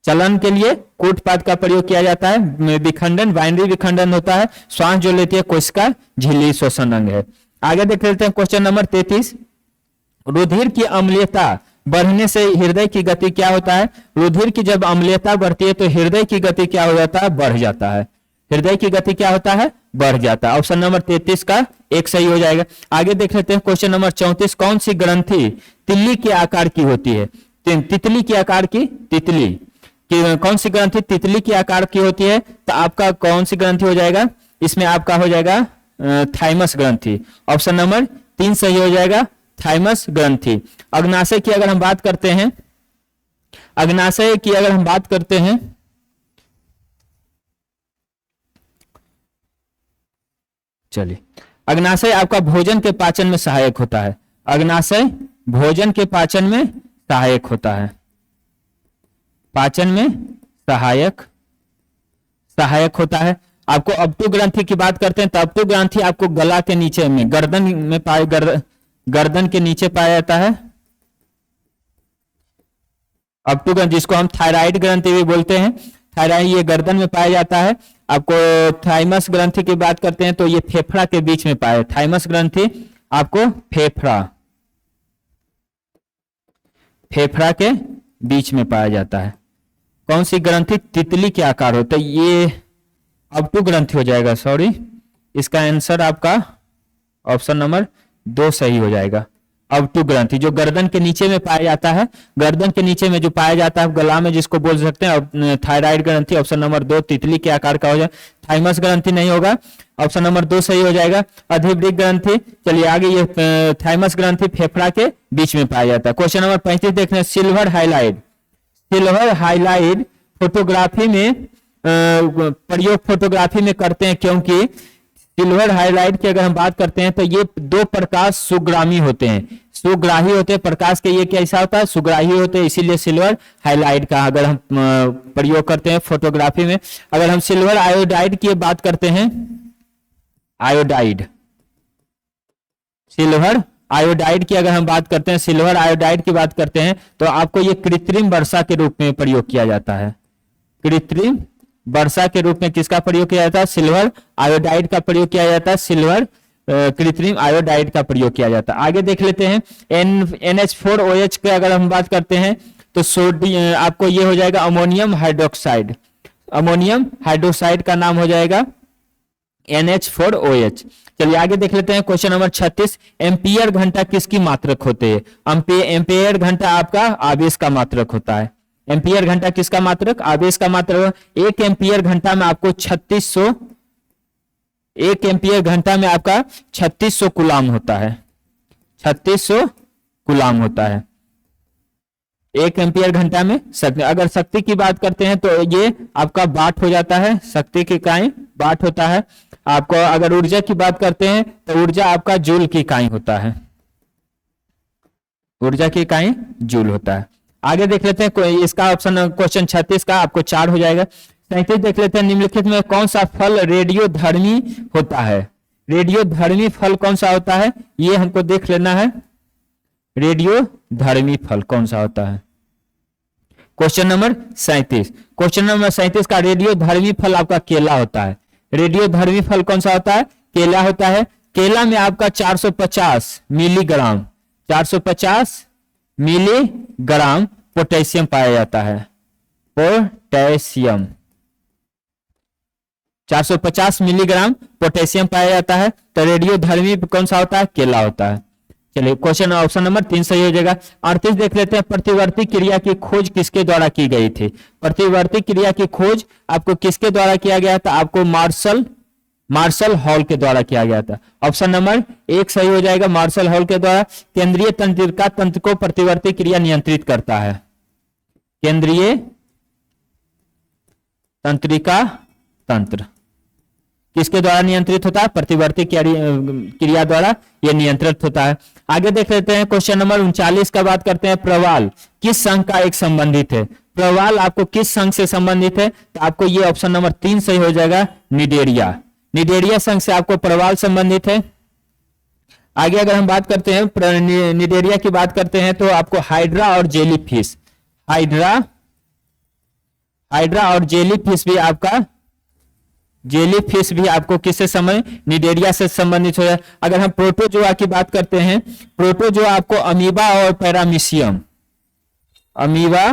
चलन के लिए कूटपाद का प्रयोग किया जाता है। विखंडन बाइनरी विखंडन होता है। श्वास जो लेती है कोशिका झिल्ली श्वसन अंग है। आगे देख लेते हैं क्वेश्चन नंबर 33। रुधिर की अम्लीयता बढ़ने से हृदय की गति क्या होता है? रुधिर की जब अम्लीयता बढ़ती है तो हृदय की गति क्या हो जाता है? बढ़ जाता है। हृदय की गति क्या होता है? बढ़ जाता है। ऑप्शन नंबर 33 का 1 सही हो जाएगा। आगे देख लेते हैं क्वेश्चन नंबर 34। कौन सी ग्रंथि तिल्ली के आकार की होती है? तितली के आकार की, तितली की कौन सी ग्रंथि तितली के आकार की होती है? तो आपका कौन सी ग्रंथि हो जाएगा? इसमें आपका हो जाएगा थाइमस ग्रंथि। ऑप्शन नंबर 3 सही हो जाएगा, थाइमस ग्रंथि। अग्नाशय की अगर हम बात करते हैं, अग्नाशय की अगर हम बात करते हैं, चलिए, अग्नाशय आपका भोजन के पाचन में सहायक होता है। अग्नाशय भोजन के पाचन में सहायक होता है। पाचन में सहायक सहायक होता है। आपको अप्टू ग्रंथि की बात करते हैं तो अप्टू ग्रंथि आपको गला के नीचे में गर्दन में गर्दन के नीचे पाया जाता है। अप्टू ग्रंथि जिसको हम थायराइड ग्रंथि भी बोलते हैं, थायराइड ये गर्दन में पाया जाता है। आपको थाइमस ग्रंथि की बात करते हैं तो ये फेफड़ा के बीच में पाया, थाइमस ग्रंथि आपको फेफड़ा के बीच में पाया जाता है। कौन सी ग्रंथि तितली के आकार होता है? ये अप्टू ग्रंथि हो जाएगा, सॉरी, इसका आंसर आपका ऑप्शन नंबर 2 सही हो जाएगा। अप्टू ग्रंथि जो गर्दन के नीचे में पाया जाता है, गर्दन के नीचे में जो पाया जाता है गला में, जिसको बोल सकते हैं थायराइड ग्रंथि, ऑप्शन नंबर 2 तितली के आकार का हो जाए। थाइमस ग्रंथि नहीं होगा, ऑप्शन नंबर 2 सही हो जाएगा। अधिवृक्क ग्रंथि, चलिए आगे, ये थाइमस ग्रंथि फेफड़ा के बीच में पाया जाता है। क्वेश्चन नंबर 35 देखने, silver highlight. Silver highlight photography में प्रयोग फोटोग्राफी में करते हैं, क्योंकि सिल्वर हाइलाइट की अगर हम बात करते हैं तो ये 2 प्रकाश सुग्रामी होते हैं, सुग्राही होते हैं। प्रकाश के ये कैसा होता है? सुग्राही होते हैं, इसीलिए सिल्वर हाइलाइट का अगर हम प्रयोग करते हैं फोटोग्राफी में। अगर हम सिल्वर आयोडाइड की बात करते हैं, आयोडाइड, सिल्वर आयोडाइड की अगर हम बात करते हैं, सिल्वर आयोडाइड की बात करते हैं तो आपको ये कृत्रिम वर्षा के रूप में प्रयोग किया जाता है। कृत्रिम वर्षा के रूप में किसका प्रयोग किया जाता है? सिल्वर आयोडाइड का प्रयोग किया जाता है। सिल्वर कृत्रिम आयोडाइड का प्रयोग किया जाता है। आगे देख लेते हैं, NH4OH की अगर हम बात करते हैं तो सोडियम आपको ये हो जाएगा अमोनियम हाइड्रोक्साइड। अमोनियम हाइड्रोक्साइड का नाम हो जाएगा NH4OH। चलिए आगे देख लेते हैं, क्वेश्चन नंबर 36, एम्पियर घंटा किसकी मात्रक होते हैं? एम्पियर घंटा आपका आवेश का मात्रक होता है। एम्पियर घंटा किसका मात्रक? आवेश का मात्रक। 1 एम्पियर घंटा में आपको 3600, 1 एम्पियर घंटा में आपका 3600 कूलाम होता है। 3600 कूलाम होता है 1 एम्पियर घंटा में। अगर शक्ति की बात करते हैं तो ये आपका वाट हो जाता है, शक्ति की इकाई वाट होता है। आपको अगर ऊर्जा की बात करते हैं तो ऊर्जा आपका जूल की इकाई होता है, ऊर्जा की इकाई जूल होता है। आगे देख लेते हैं, इसका ऑप्शन क्वेश्चन 36 का आपको 4 हो जाएगा। 37 देख लेते हैं, निम्नलिखित में कौन सा फल रेडियोधर्मी होता है? रेडियोधर्मी फल कौन सा होता है? ये हमको देख लेना है, रेडियोधर्मी फल कौन सा होता है। क्वेश्चन नंबर 37, क्वेश्चन नंबर 37 का रेडियोधर्मी फल आपका केला होता है। रेडियोधर्मी फल कौन सा होता है? केला होता है। केला में आपका 450 मिलीग्राम, 450 मिलीग्राम पोटेशियम पाया जाता है। पोटेशियम 450 मिलीग्राम पोटेशियम पाया जाता है। तो रेडियोधर्मी कौन सा होता है? केला होता है। चलिए क्वेश्चन ऑप्शन नंबर 3 सही हो जाएगा। 38 देख लेते हैं, प्रतिवर्ती क्रिया की खोज किसके द्वारा की गई थी? प्रतिवर्ती क्रिया की खोज आपको किसके द्वारा किया गया था? आपको मार्शल हॉल के द्वारा किया गया था। ऑप्शन नंबर 1 सही हो जाएगा, मार्शल हॉल के द्वारा। केंद्रीय तंत्रिका तंत्र को प्रतिवर्ती क्रिया नियंत्रित करता है। केंद्रीय तंत्रिका तंत्र किसके द्वारा नियंत्रित होता है? प्रतिवर्ती क्रिया द्वारा यह नियंत्रित होता है। आगे देख लेते हैं, क्वेश्चन नंबर 39 का बात करते हैं, प्रवाल किस संघ का एक संबंधित है? प्रवाल आपको किस संघ से संबंधित है? तो आपको ये ऑप्शन नंबर 3 सही हो जाएगा, निडेरिया। निडेरिया संघ से आपको प्रवाल संबंधित है। आगे अगर हम बात करते हैं निडेरिया की बात करते हैं तो आपको हाइड्रा और जेलीफिश, हाइड्रा और जेलीफिश भी आपका, जेलीफिश भी आपको किससे संबंधित? निडेरिया से संबंधित हो जाए। अगर हम प्रोटोजोआ की बात करते हैं, प्रोटोजोआ आपको अमीबा और पैरामीशियम, अमीबा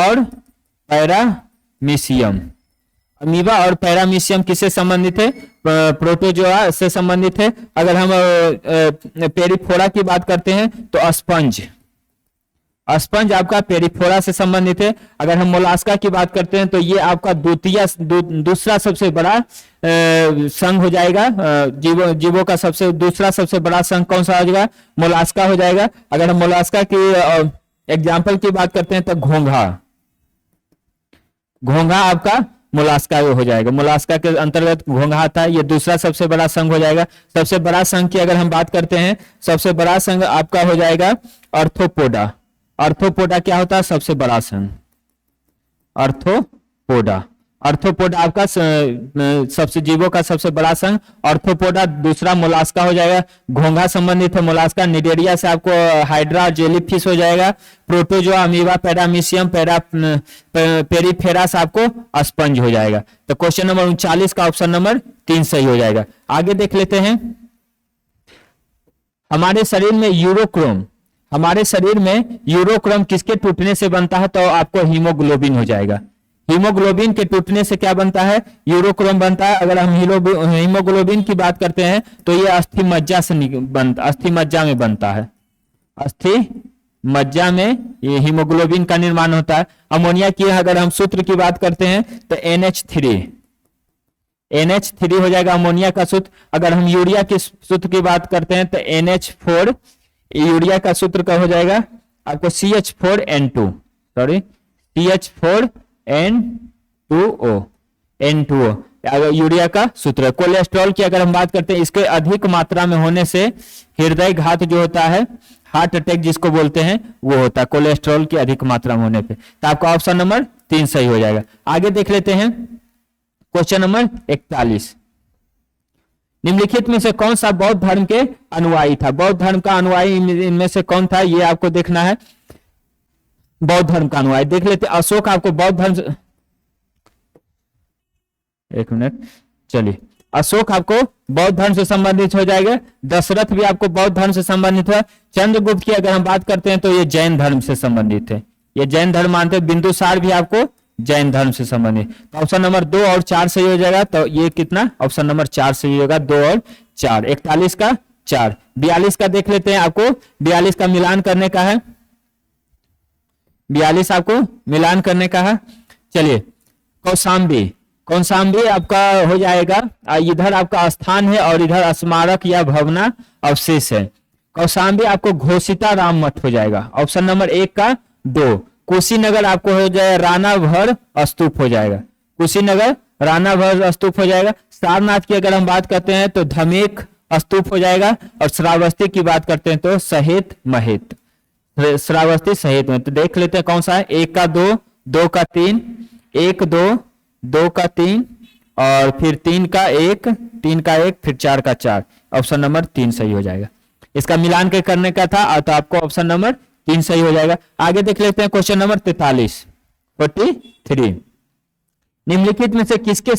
और पैरामीशियम, अमीबा और पैरामीशियम किससे संबंधित है? प्रोटोजोआ से संबंधित है। अगर हम पेरिफोरा की बात करते हैं तो स्पंज, स्पंज आपका पेरिफोरा से संबंधित है। अगर हम मोलास्का की बात करते हैं तो ये आपका दूसरा सबसे बड़ा संघ हो जाएगा। जीवों का दूसरा सबसे बड़ा संघ कौन सा हो जाएगा? मोलास्का हो जाएगा। अगर हम मोलास्का की एग्जाम्पल की बात करते हैं तो घोंघा, घोंघा आपका मोलास्का हो जाएगा। मोलास्का के अंतर्गत घोंघा आता है, ये दूसरा सबसे बड़ा संघ हो जाएगा। सबसे बड़ा संघ की अगर हम बात करते हैं, सबसे बड़ा संघ आपका हो जाएगा आर्थ्रोपोडा। आर्थ्रोपोडा क्या होता है? सबसे बड़ा संघ आर्थ्रोपोडा। आर्थ्रोपोडा आपका सबसे जीवों का सबसे बड़ा संघ आर्थ्रोपोडा। दूसरा मोलास्का हो जाएगा, घोंघा संबंधित है मोलास्का। निडेरिया से आपको हाइड्रा जेलीफिश हो जाएगा। प्रोटोजोआ, अमीबा, पैरामीशियम, पेरिफेरास आपको स्पंज हो जाएगा। तो क्वेश्चन नंबर 39 का ऑप्शन नंबर 3 सही हो जाएगा। आगे देख लेते हैं, हमारे शरीर में यूरोक्रोम, हमारे शरीर में यूरोक्रोम किसके टूटने से बनता है? तो आपको हीमोग्लोबिन हो जाएगा। हीमोग्लोबिन के टूटने से क्या बनता है? यूरोक्रोम बनता है। अगर हम हीमोग्लोबिन की बात करते हैं तो ये अस्थि मज्जा से अस्थि मज्जा में बनता है। अस्थि मज्जा में ये हीमोग्लोबिन का निर्माण होता है। अमोनिया की अगर हम सूत्र की बात करते हैं तो NH3 हो जाएगा अमोनिया का सूत्र। अगर हम यूरिया के सूत्र की बात करते हैं तो NH4, यूरिया का सूत्र का हो जाएगा आपको CH4N2, सॉरी CH4N2O, यूरिया का सूत्र। कोलेस्ट्रॉल की अगर हम बात करते हैं, इसके अधिक मात्रा में होने से हृदय घात जो होता है, हार्ट अटैक जिसको बोलते हैं, वो होता है कोलेस्ट्रॉल की अधिक मात्रा में होने पे। तो आपका ऑप्शन नंबर 3 सही हो जाएगा। आगे देख लेते हैं क्वेश्चन नंबर 41, निम्नलिखित में से कौन सा बौद्ध धर्म के अनुयायी था? बौद्ध धर्म का अनुयायी इनमें से कौन था, ये आपको देखना है। बौद्ध धर्म का अनुयायी देख लेते। अशोक आपको बौद्ध धर्म से, एक मिनट, चलिए, अशोक आपको बौद्ध धर्म से संबंधित हो जाएगा। दशरथ भी आपको बौद्ध धर्म से संबंधित है। चंद्रगुप्त की अगर हम बात करते हैं तो ये जैन धर्म से संबंधित है, ये जैन धर्म मानते हैं। बिंदुसार भी आपको जैन धर्म से संबंधित। तो ऑप्शन नंबर 2 और 4 सही हो जाएगा। तो ये कितना? ऑप्शन नंबर 4 सही होगा, 2 और 4। 41 का 4। 42 का देख लेते हैं, आपको 42 का मिलान करने का है। 42 आपको मिलान करने का है। चलिए, कौशाम्बी आपका हो जाएगा, इधर आपका स्थान है और इधर स्मारक या भवना अवशेष है। कौशाम्बी आपको घोषिता राम मठ हो जाएगा। ऑप्शन नंबर 1 का 2। कुशीनगर आपको हो जाएगा रानाभर स्तूप हो जाएगा। कुशीनगर रानाभर स्तूप हो जाएगा। सारनाथ की अगर हम बात करते हैं तो धमेक स्तूप हो जाएगा। और श्रावस्ती की बात करते हैं तो सहेत महेत, श्रावस्ती सहेत में। तो देख लेते हैं कौन सा है। 1 का 2, 2 का 3, 1 2, 2 का 3 और फिर 3 का 1, 3 का 1, फिर 4 का 4। ऑप्शन नंबर 3 सही हो जाएगा। इसका मिलान के करने का था तो आपको ऑप्शन नंबर 3 सही हो जाएगा। आगे देख लेते हैं क्वेश्चन नंबर 43। निम्नलिखित में से किसके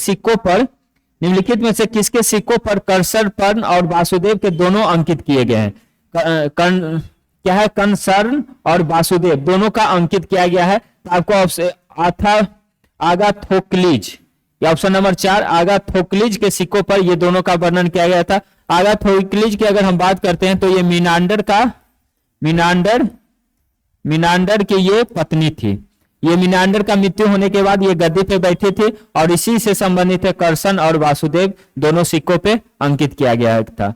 सिक्कों पर कर्षण और वासुदेव के दोनों अंकित किए गए हैं? क्या है? कंसर्न और वासुदेव दोनों का अंकित किया गया है। तो आपको आगाथोक्लिज, या ऑप्शन नंबर 4 आगाथोक्लिज के सिक्कों पर ये दोनों का वर्णन किया गया था। आगाथोक्लिज की अगर हम बात करते हैं तो ये मीनांडर की ये पत्नी थी। ये मीनांडर का मृत्यु होने के बाद ये गद्दी पे बैठे थे और इसी से संबंधित है कर्षण और वासुदेव दोनों सिक्कों पे अंकित किया गया था।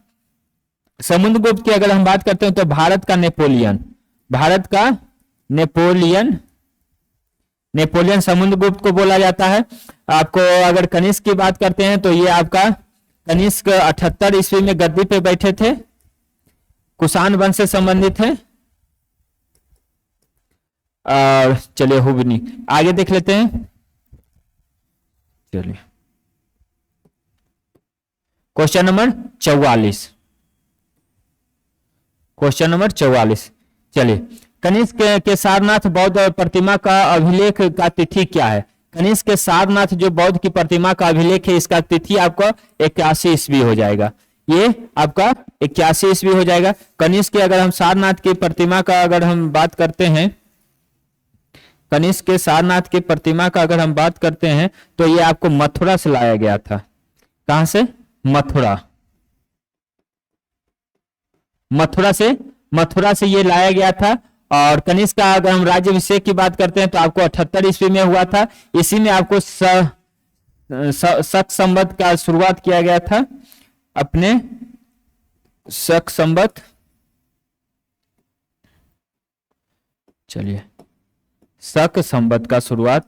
समुद्रगुप्त की अगर हम बात करते हैं तो भारत का नेपोलियन समुद्रगुप्त को बोला जाता है। आपको अगर कनिष्क की बात करते हैं तो ये आपका कनिष्क 78 ईस्वी में गद्दी पे बैठे थे, कुषाण वंश से संबंधित है। और चलिए हुबनी आगे देख लेते हैं। चलिए क्वेश्चन नंबर 44। चलिए, कनिष्क के सारनाथ बौद्ध प्रतिमा का अभिलेख का तिथि क्या है? कनिष्क के सारनाथ जो बौद्ध की प्रतिमा का अभिलेख है, इसका तिथि आपका 81 ईस्वी हो जाएगा। ये आपका 81 ईस्वी हो जाएगा। कनिष्क के अगर हम सारनाथ की प्रतिमा का अगर हम बात करते हैं, कनिष्क के सारनाथ की प्रतिमा का अगर हम बात करते हैं तो ये आपको मथुरा से लाया गया था। कहां से? मथुरा से ये लाया गया था। और कनिष्क का अगर हम राज्याभिषेक की बात करते हैं तो आपको 78 ईस्वी में हुआ था। इसी में आपको शक संवत का शुरुआत किया गया था। अपने शक संवत, चलिए शक संवत का शुरुआत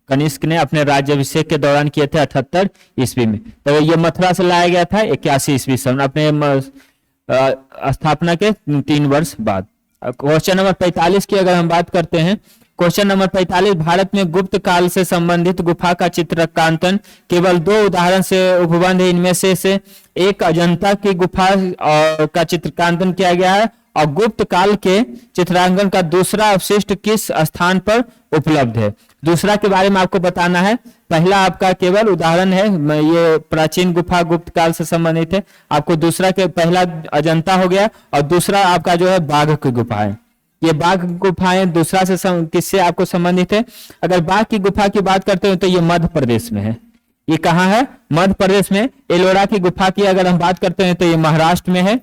कनिष्क ने अपने राज्याभिषेक के दौरान किए थे 78 ईस्वी में। तो ये मथुरा से लाया गया था 81 ईस्वी सन अपने स्थापना के 3 वर्ष बाद। क्वेश्चन नंबर 45 की अगर हम बात करते हैं, क्वेश्चन नंबर 45, भारत में गुप्त काल से संबंधित गुफा का चित्रकांतन केवल 2 उदाहरण से उपबंध है। इनमें से एक अजंता की गुफा का चित्रकांतन किया गया है और गुप्त काल के चित्रांकन का दूसरा अवशिष्ट किस स्थान पर उपलब्ध है। दूसरा के बारे में आपको बताना है। पहला आपका केवल उदाहरण है, ये प्राचीन गुफा गुप्त काल से संबंधित है। आपको दूसरा के पहला अजंता हो गया और दूसरा आपका जो है बाघ की गुफा है। ये बाघ गुफाएं दूसरा से किससे आपको संबंधित है। अगर बाघ की गुफा की बात करते हैं तो ये मध्य प्रदेश में है। ये कहाँ है? मध्य प्रदेश में। एलोरा की गुफा की अगर हम बात करते हैं तो ये महाराष्ट्र में है।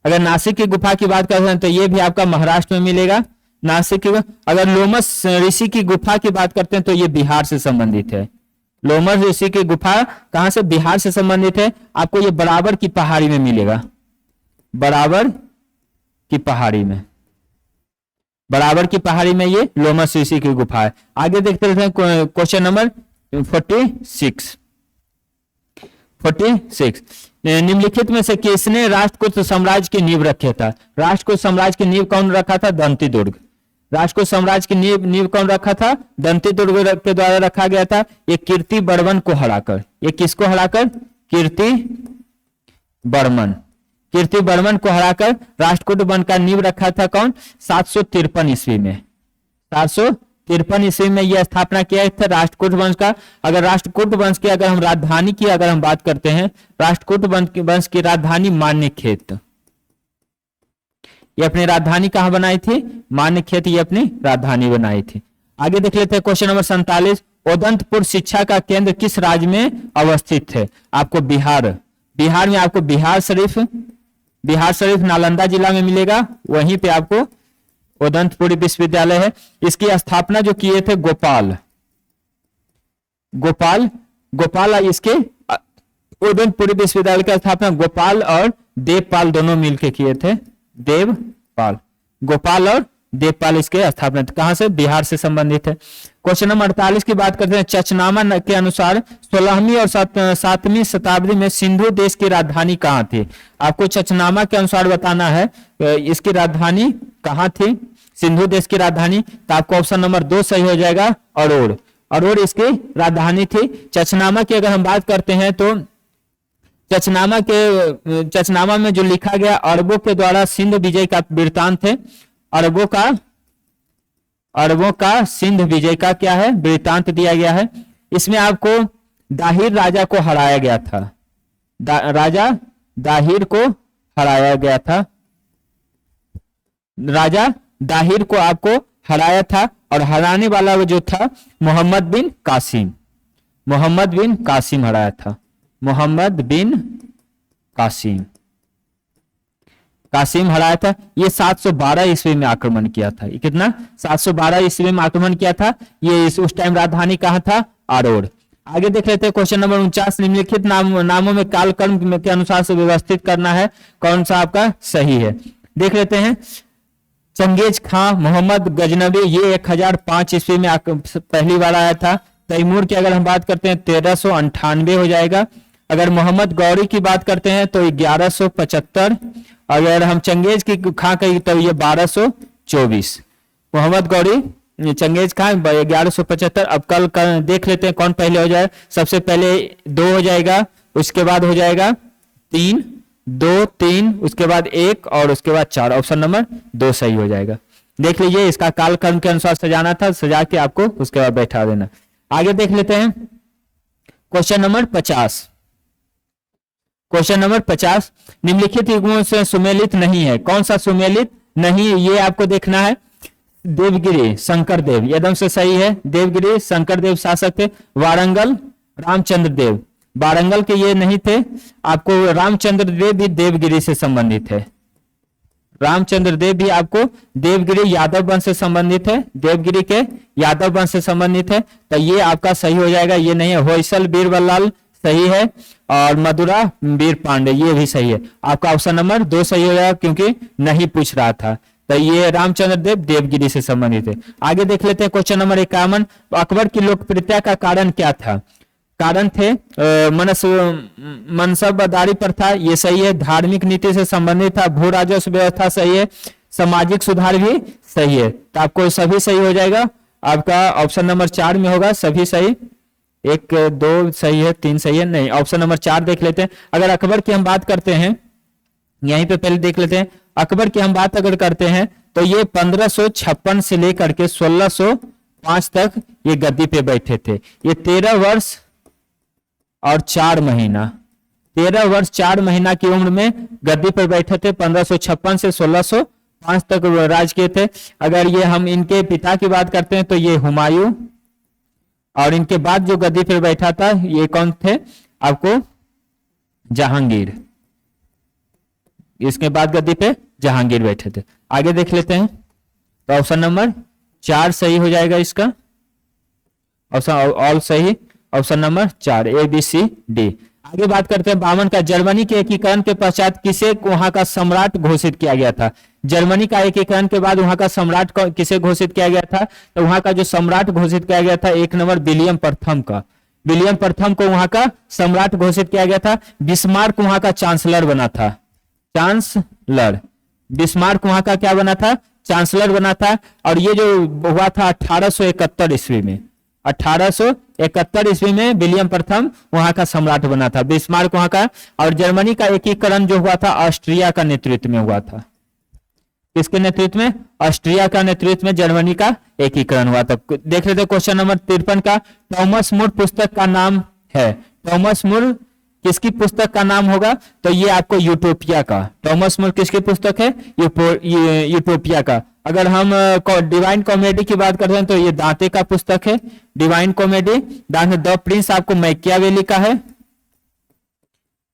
अगर नासिक की गुफा की बात करते हैं तो ये भी आपका महाराष्ट्र में मिलेगा। नासिक की। अगर लोमस ऋषि की गुफा की बात करते हैं तो ये बिहार से संबंधित है। लोमस ऋषि की गुफा कहां से? बिहार से संबंधित है। आपको ये बराबर की पहाड़ी में मिलेगा। बराबर की पहाड़ी में, बराबर की पहाड़ी में ये लोमस ऋषि की गुफा है। आगे देखते रहते हैं क्वेश्चन नंबर 46। निम्नलिखित में से किसने राष्ट्रकूट साम्राज्य की नींव रखे था? राष्ट्रकूट साम्राज्य की नींव कौन रखा था? दंती दुर्ग। राष्ट्रकूट साम्राज्य की नींव कौन रखा था? दंती दुर्ग के द्वारा रखा गया था। ये कीर्ति बर्मन को हराकर। ये किसको हराकर? कीर्ति बर्मन को हराकर राष्ट्रकूट वंश का नींव रखा था कौन? 753 ईस्वी में। 753 ईस्वी में यह स्थापना किया था राष्ट्रकूट वंश का। अगर राष्ट्रकूट वंश की अगर हम राजधानी की अगर हम बात करते हैं, राष्ट्रकूट वंश की राजधानी मान्यखेत। ये अपनी राजधानी कहां बनाई थी? मान्यखेत ये अपनी राजधानी बनाई थी। आगे देख लेते हैं क्वेश्चन नंबर 47। उदंतपुर शिक्षा का केंद्र किस राज्य में अवस्थित है? आपको बिहार में आपको बिहार शरीफ नालंदा जिला में मिलेगा। वहीं पे आपको उदंतपुरी विश्वविद्यालय है। इसकी स्थापना जो किए थे गोपाल इसके उदंतपुरी विश्वविद्यालय की स्थापना गोपाल और देवपाल दोनों मिलकर किए थे। गोपाल और देवपाल इसके स्थापना कहां से? बिहार से संबंधित है। क्वेश्चन नंबर 48 की बात करते हैं। चचनामा के अनुसार 16वीं और 7वीं शताब्दी में सिंधु देश की राजधानी कहां थी? आपको चचनामा के अनुसार बताना है इसकी राजधानी कहां थी, सिंधु देश की राजधानी। तो आपको ऑप्शन नंबर 2 सही हो जाएगा। अरोड़ इसकी राजधानी थी। चचनामा की अगर हम बात करते हैं तो चचनामा में जो लिखा गया अरबों के द्वारा सिंध विजय का वृत्तांत है। अरबों का सिंध विजय का क्या है? वृत्तांत दिया गया है। इसमें आपको दाहिर राजा को हराया गया था। राजा दाहिर को हराया गया था। राजा दाहिर को आपको हराया था और हराने वाला जो था मोहम्मद बिन कासिम हराया था। मोहम्मद बिन कासिम हराया था। ये 712 ईस्वी में आक्रमण किया था। ये कितना? 712 ईस्वी में आक्रमण किया था। ये उस टाइम राजधानी कहां था? अरोड़। आगे देख लेते हैं क्वेश्चन नंबर 49। निम्नलिखित नामों में कालक्रम के अनुसार से व्यवस्थित करना है, कौन सा आपका सही है? देख लेते हैं। चंगेज खां मोहम्मद गजनबी ये 1005 ईस्वी में पहली बार आया था। तैमूर की अगर हम बात करते हैं 1398 हो जाएगा। अगर मोहम्मद गौरी की बात करते हैं तो 1175। अगर हम चंगेज की खां कही तो ये 1224। मोहम्मद गौरी चंगेज खां 1175। अब कल देख लेते हैं कौन पहले हो जाए। सबसे पहले 2 हो जाएगा, उसके बाद हो जाएगा 3, 2, 3, उसके बाद 1 और उसके बाद 4। ऑप्शन नंबर 2 सही हो जाएगा। देख लीजिए, इसका कालक्रम के अनुसार सजाना था, सजा के आपको उसके बाद बैठा देना। आगे देख लेते हैं क्वेश्चन नंबर 50। Question number 50। निम्नलिखित युगों से सुमेलित नहीं है, कौन सा सुमेलित नहीं? ये आपको देखना है। देवगिरी शंकरदेव एकदम से सही है। देवगिरी शंकरदेव शासक थे। वारंगल रामचंद्र देव, वारंगल के ये नहीं थे। आपको रामचंद्र देव भी देवगिरी से संबंधित है। रामचंद्र देव भी आपको देवगिरी यादव वंश से संबंधित है। देवगिरी के यादव वंश से संबंधित है। तो ये आपका सही हो जाएगा। ये नहीं है। होयसल बीरबललाल सही है और मदुरा वीर पांडे ये भी सही है। आपका ऑप्शन नंबर 2 सही हो जाएगा क्योंकि नहीं पूछ रहा था। तो ये रामचंद्र देव देवगिरी से संबंधित है। आगे देख लेते हैं क्वेश्चन नंबर 51। अकबर की लोकप्रियता का कारण क्या था? कारण थे मनसबदारी प्रथा, ये सही है। धार्मिक नीति से संबंधित था। भू राजस्व व्यवस्था सही है। सामाजिक सुधार भी सही है। तो आपको सभी सही हो जाएगा। आपका ऑप्शन नंबर 4 में होगा सभी सही। 1 2 सही है, 3 सही है, नहीं ऑप्शन नंबर 4 देख लेते हैं। अगर अकबर की हम बात करते हैं, यहीं पे पहले देख लेते हैं। अकबर की हम बात अगर करते हैं तो ये 1556 से लेकर के 1605 तक ये गद्दी पे बैठे थे। ये 13 वर्ष और 4 महीना, 13 वर्ष 4 महीना की उम्र में गद्दी पर बैठे थे। 1556 से 1605 तक राज किए थे। अगर ये हम इनके पिता की बात करते हैं तो ये हुमायूं, और इनके बाद जो गद्दी पर बैठा था ये कौन थे? आपको जहांगीर। इसके बाद गद्दी पे जहांगीर बैठे थे। आगे देख लेते हैं। तो ऑप्शन नंबर 4 सही हो जाएगा इसका। ऑप्शन ऑल सही। Option number 4 ABCD। आगे बात करते हैं 52 का। जर्मनी के एकीकरण के पश्चात किसे वहां का सम्राट घोषित किया गया था? जर्मनी का एकीकरण के बाद वहां का सम्राट किसे घोषित किया गया था? तो वहां का जो सम्राट घोषित किया गया था 1 नंबर विलियम प्रथम का। विलियम प्रथम को वहां का सम्राट घोषित किया गया था। बिस्मार्क वहां का चांसलर बना था। चांसलर बिस्मार्क वहां का क्या बना था? चांसलर बना था। और ये जो हुआ था 1871 ईस्वी में, 1871 ईस्वी में विलियम प्रथम वहां का सम्राट बना था। बिस्मार्क वहां का। और जर्मनी का एकीकरण जो हुआ था ऑस्ट्रिया का नेतृत्व में हुआ था। किसके नेतृत्व में? ऑस्ट्रिया का नेतृत्व में जर्मनी का एकीकरण हुआ था। देख लेते हैं क्वेश्चन नंबर 53 का। थॉमस मूर पुस्तक का नाम है। थॉमस मूर किसकी पुस्तक का नाम होगा? तो ये आपको यूटोपिया का। थॉमस मूर किसकी पुस्तक है? यूटोपिया का। अगर हम डिवाइन कॉमेडी की बात करते हैं तो ये दांते का पुस्तक है। Divine comedy. द प्रिंस आपको मैकियावेली का है।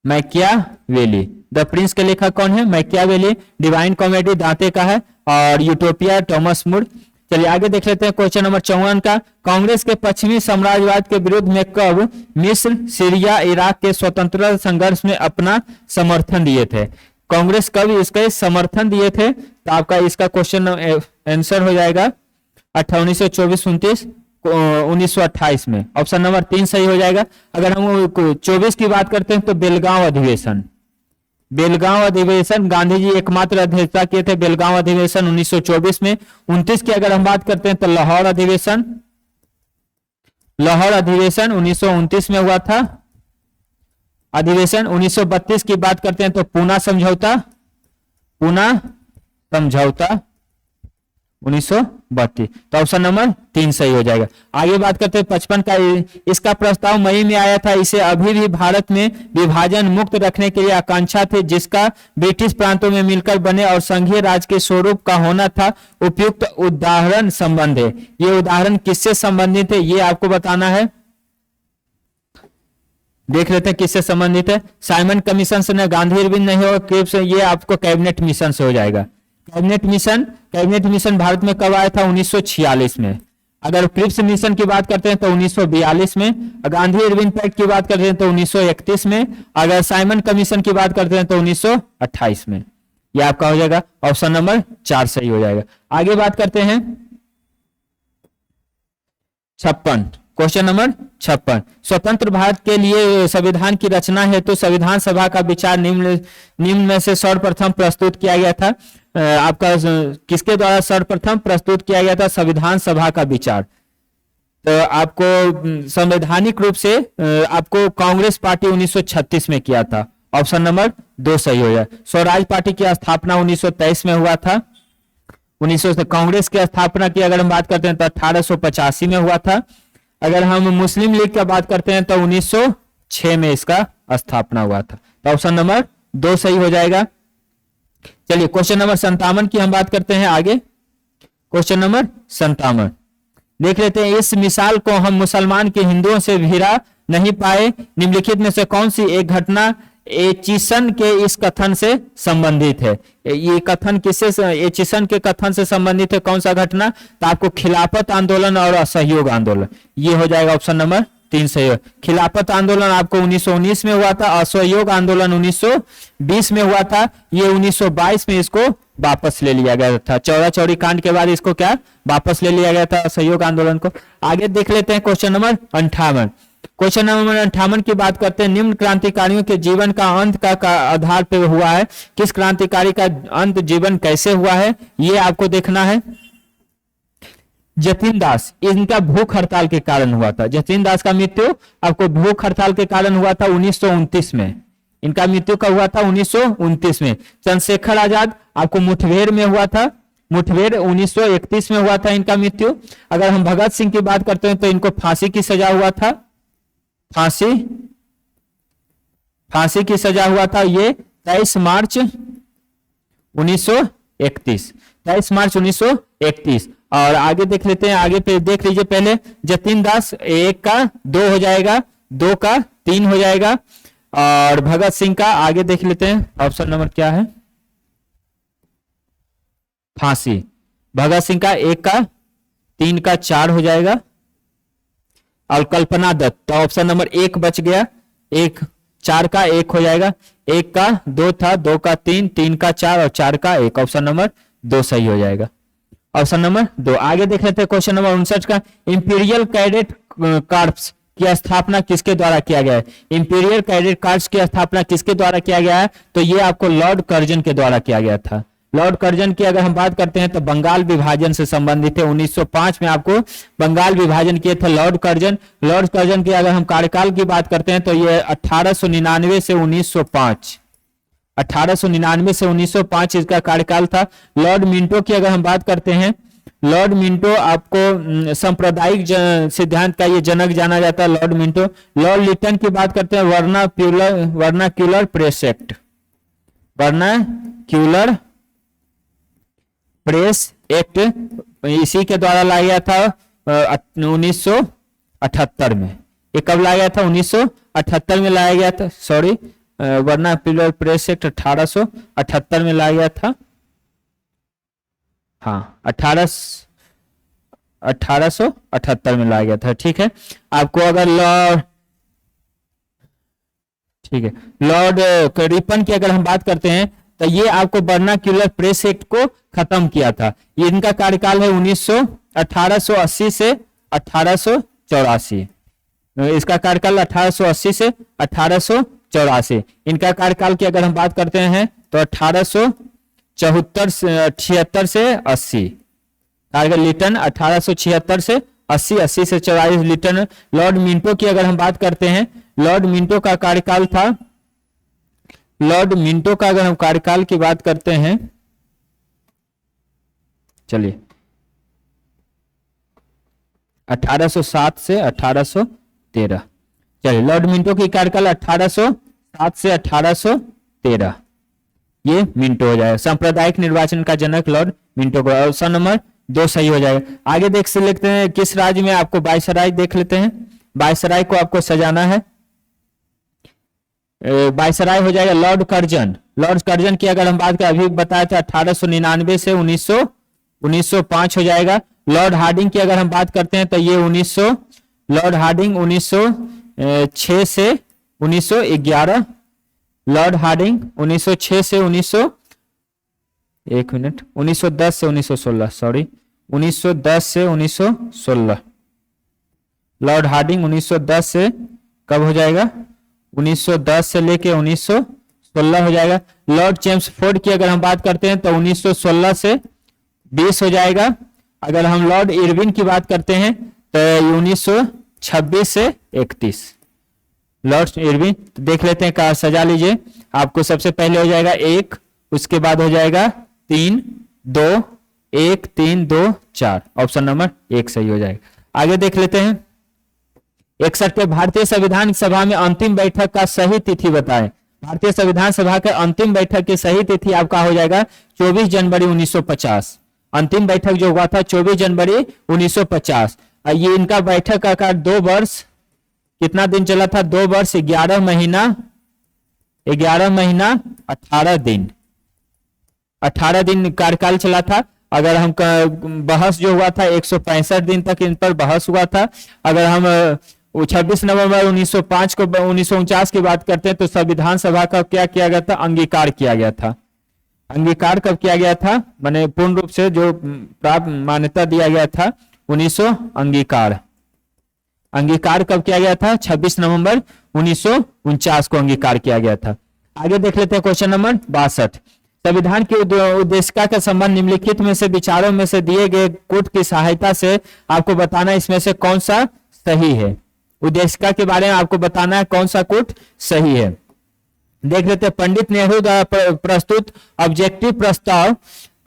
मैकियावेली, द प्रिंस के लेखक कौन है? मैकियावेली। डिवाइन कॉमेडी दांते का है। और यूटोपिया थॉमस मूर। चलिए आगे देख लेते हैं क्वेश्चन नंबर 54 का। कांग्रेस के पश्चिमी साम्राज्यवाद के विरुद्ध में कब मिस्र, सीरिया, इराक के स्वतंत्रता संघर्ष में अपना समर्थन दिए थे? कांग्रेस कब इसका समर्थन दिए थे? तो आपका इसका क्वेश्चन आंसर हो जाएगा 1924, 29, 1928 में। ऑप्शन नंबर 3 सही हो जाएगा। अगर हम 24 की बात करते हैं तो बेलगांव अधिवेशन। बेलगांव अधिवेशन गांधी जी एकमात्र अध्यक्षता किए थे। बेलगांव अधिवेशन 1924 में। 29 की अगर हम बात करते हैं तो लाहौर अधिवेशन। लाहौर अधिवेशन 1929 में हुआ था अधिवेशन। 1932 की बात करते हैं तो पूना समझौता। पूना समझौता 1932। तो ऑप्शन नंबर 3 सही हो जाएगा। आगे बात करते हैं 55 का। इसका प्रस्ताव मई में आया था। इसे अभी भी भारत में विभाजन मुक्त रखने के लिए आकांक्षा थी, जिसका ब्रिटिश प्रांतों में मिलकर बने और संघीय राज्य के स्वरूप का होना था। उपयुक्त उदाहरण संबंध है। ये उदाहरण किससे संबंधित है ये आपको बताना है। देख लेते हैं किससे संबंधित है। साइमन कमीशन से, गांधी इरविन नहीं होगा। क्रिप्स, ये आपको कैबिनेट मिशन से हो जाएगा। कैबिनेट मिशन भारत में कब आया था? 1946 में। अगर क्रिप्स मिशन की बात करते हैं तो 1942 में। गांधी इरविन पैक्ट की बात करते हैं तो 1931 में। अगर साइमन कमीशन की बात करते हैं तो 1928 में। यह आपका हो जाएगा ऑप्शन नंबर 4 सही हो जाएगा। आगे बात करते हैं 56, क्वेश्चन नंबर 56। स्वतंत्र भारत के लिए संविधान की रचना हेतु संविधान सभा का विचार निम्न में से सर्वप्रथम प्रस्तुत किया गया था। आपका किसके द्वारा सर्वप्रथम प्रस्तुत किया गया था संविधान सभा का विचार? तो आपको संवैधानिक रूप से आपको कांग्रेस पार्टी 1936 में किया था। ऑप्शन नंबर 2 सही हो जाए। स्वराज पार्टी की स्थापना 1923 में हुआ था। 1900 कांग्रेस की स्थापना की अगर हम बात करते हैं तो 1885 में हुआ था। अगर हम मुस्लिम लीग की बात करते हैं तो 1906 में इसका स्थापना हुआ था। तो ऑप्शन नंबर 2 सही हो जाएगा। चलिए क्वेश्चन नंबर 57 की हम बात करते हैं आगे। क्वेश्चन नंबर 57 देख लेते हैं। इस मिसाल को हम मुसलमान के हिंदुओं से भिड़ा नहीं पाए। निम्नलिखित में से कौन सी एक घटना एचिसन के इस कथन से संबंधित है? ये कथन किससे, एचिसन के कथन से संबंधित है? कौन सा घटना? तो आपको खिलाफत आंदोलन और असहयोग आंदोलन। ये हो जाएगा ऑप्शन नंबर 3 सही है। खिलाफत आंदोलन आपको 1919 में हुआ था, असहयोग आंदोलन 1920 में हुआ था, ये 1922 में इसको वापस ले लिया गया था। चौरा चौरी कांड के बाद इसको क्या वापस ले लिया गया था असहयोग आंदोलन को। आगे देख लेते हैं क्वेश्चन नंबर 58। क्वेश्चन नंबर 58 की बात करते हैं। निम्न क्रांतिकारियों के जीवन का अंत का आधार पर हुआ है। किस क्रांतिकारी का अंत जीवन कैसे हुआ है ये आपको देखना है। जतीन दास, इनका भूख हड़ताल के कारण हुआ था। जतीन दास का मृत्यु आपको भूख हड़ताल के कारण हुआ था 1929 में। इनका मृत्यु कब हुआ था 1929 में। चंद्रशेखर आजाद आपको मुठभेड़ में हुआ था, मुठभेड़ 1931 में हुआ था इनका मृत्यु। अगर हम भगत सिंह की बात करते हैं तो इनको फांसी की सजा हुआ था, फांसी की सजा हुआ था ये 23 मार्च 1931, 23 मार्च 1931। और आगे देख लेते हैं, आगे पे देख लीजिए पहले। जतीन दास 1 का 2 हो जाएगा, 2 का 3 हो जाएगा। और भगत सिंह का आगे देख लेते हैं, ऑप्शन नंबर क्या है, फांसी। भगत सिंह का 1 का 3 का 4 हो जाएगा। और कल्पना दत्त तो ऑप्शन नंबर 1 बच गया, 1 4 का 1 हो जाएगा। 1 का 2 था, 2 का 3, 3 का 4 और 4 का 1, ऑप्शन नंबर 2 सही हो जाएगा, ऑप्शन नंबर 2। आगे देख लेते हैं क्वेश्चन नंबर 59 का। इंपीरियल कैडेट कॉर्प्स की स्थापना किसके द्वारा किया गया है। इंपीरियल कैडेट कॉर्प्स की स्थापना किसके द्वारा किया गया है, तो ये आपको लॉर्ड कर्जन के द्वारा किया गया था। लॉर्ड कर्जन की अगर हम बात करते हैं तो बंगाल विभाजन से संबंधित है। 1905 में आपको बंगाल विभाजन किए थे लॉर्ड कर्जन। लॉर्ड कर्जन की अगर हम कार्यकाल की बात करते हैं तो ये 1899 से 1905, 1899 से 1905 इसका कार्यकाल था। लॉर्ड मिंटो की अगर हम बात करते हैं, लॉर्ड मिंटो आपको सांप्रदायिक सिद्धांत का ये जनक जाना जाता है, लॉर्ड मिंटो। लॉर्ड लिटन की बात करते हैं, vernacular press act, vernacular press act इसी के द्वारा लाया गया था 1978 में। ये कब लाया गया था, 1978 में लाया गया था, सॉरी वर्नाक्यूलर प्रेस एक्ट 1878 में लाया गया था। हाँ 1878 में लाया गया था, ठीक है। आपको अगर लॉर्ड, ठीक है, लॉर्ड रिपन की अगर हम बात करते हैं तो ये आपको वर्नाक्यूलर प्रेस एक्ट को खत्म किया था। ये इनका कार्यकाल है 1880 से 1884, इसका कार्यकाल 1880 से 1884। इनका कार्यकाल की अगर हम बात करते हैं तो 1876 से 80, लिटन 1876 से 80, 80 से 84 लिटन। लॉर्ड मिंटो की अगर हम बात करते हैं, लॉर्ड मिंटो का कार्यकाल था, लॉर्ड मिंटो का अगर हम कार्यकाल की बात करते हैं, चलिए 1807 से 1813, चलिए लॉर्ड मिंटो की कार्यकाल 1807 से 1813, ये मिंटो हो जाएगा। सांप्रदायिक निर्वाचन का जनक लॉर्ड मिंटो को, ऑप्शन नंबर 2 सही हो जाएगा। आगे देख लेते हैं किस राज्य में आपको वायसराय देख लेते हैं। वायसराय को आपको सजाना है, वायसराय हो जाएगा लॉर्ड कर्जन। लॉर्ड कर्जन की अगर हम बात करें, अभी बताया था 1899 से 1905 हो जाएगा। लॉर्ड हार्डिंग की अगर हम बात करते हैं तो ये लॉर्ड हार्डिंग 1906 से 1911, लॉर्ड हार्डिंग 1906 से 1910 से 1916, सॉरी 1910 से 1916, लॉर्ड हार्डिंग 1910 से कब हो जाएगा, 1910 से लेके 1916 हो जाएगा। लॉर्ड चेम्सफोर्ड की अगर हम बात करते हैं तो 1916 से 20 हो जाएगा। अगर हम लॉर्ड इरविन की बात करते हैं तो 1926 से 31, लॉर्ड इरविन। तो देख लेते हैं, कहा सजा लीजिए। आपको सबसे पहले हो जाएगा 1, उसके बाद हो जाएगा 3, 2, 1, 3, 2, 4, ऑप्शन नंबर 1 सही हो जाएगा। आगे देख लेते हैं 61 के भारतीय संविधान सभा में अंतिम बैठक का सही तिथि बताएं। भारतीय संविधान सभा के अंतिम बैठक की सही तिथि आपका हो जाएगा 24 जनवरी 1950। अंतिम बैठक जो हुआ था 24 जनवरी 1950। ये इनका बैठक का आकार 2 वर्ष, कितना दिन चला था, 2 वर्ष 11 महीना 18 दिन, 18 दिन कार्यकाल चला था। अगर हम बहस जो हुआ था 165 दिन तक इन पर बहस हुआ था। अगर हम वो 26 नवंबर 1905 को 1949 की बात करते हैं तो संविधान सभा का क्या किया गया था, अंगीकार किया गया था। अंगीकार कब किया गया था, माने पूर्ण रूप से जो प्राप्त मान्यता दिया गया था 1900 अंगीकार। अंगीकार कब किया गया था, 26 नवंबर 1949 को अंगीकार किया गया था। आगे देख लेते हैं क्वेश्चन नंबर 62। संविधान की उद्देशिका का संबंध निम्नलिखित में से विचारों में से दिए गए कोट की सहायता से आपको बताना इसमें से कौन सा सही है। उद्देशिका के बारे में आपको बताना है कौन सा कोट सही है। देख लेते हैं, पंडित नेहरू द्वारा प्रस्तुत ऑब्जेक्टिव प्रस्ताव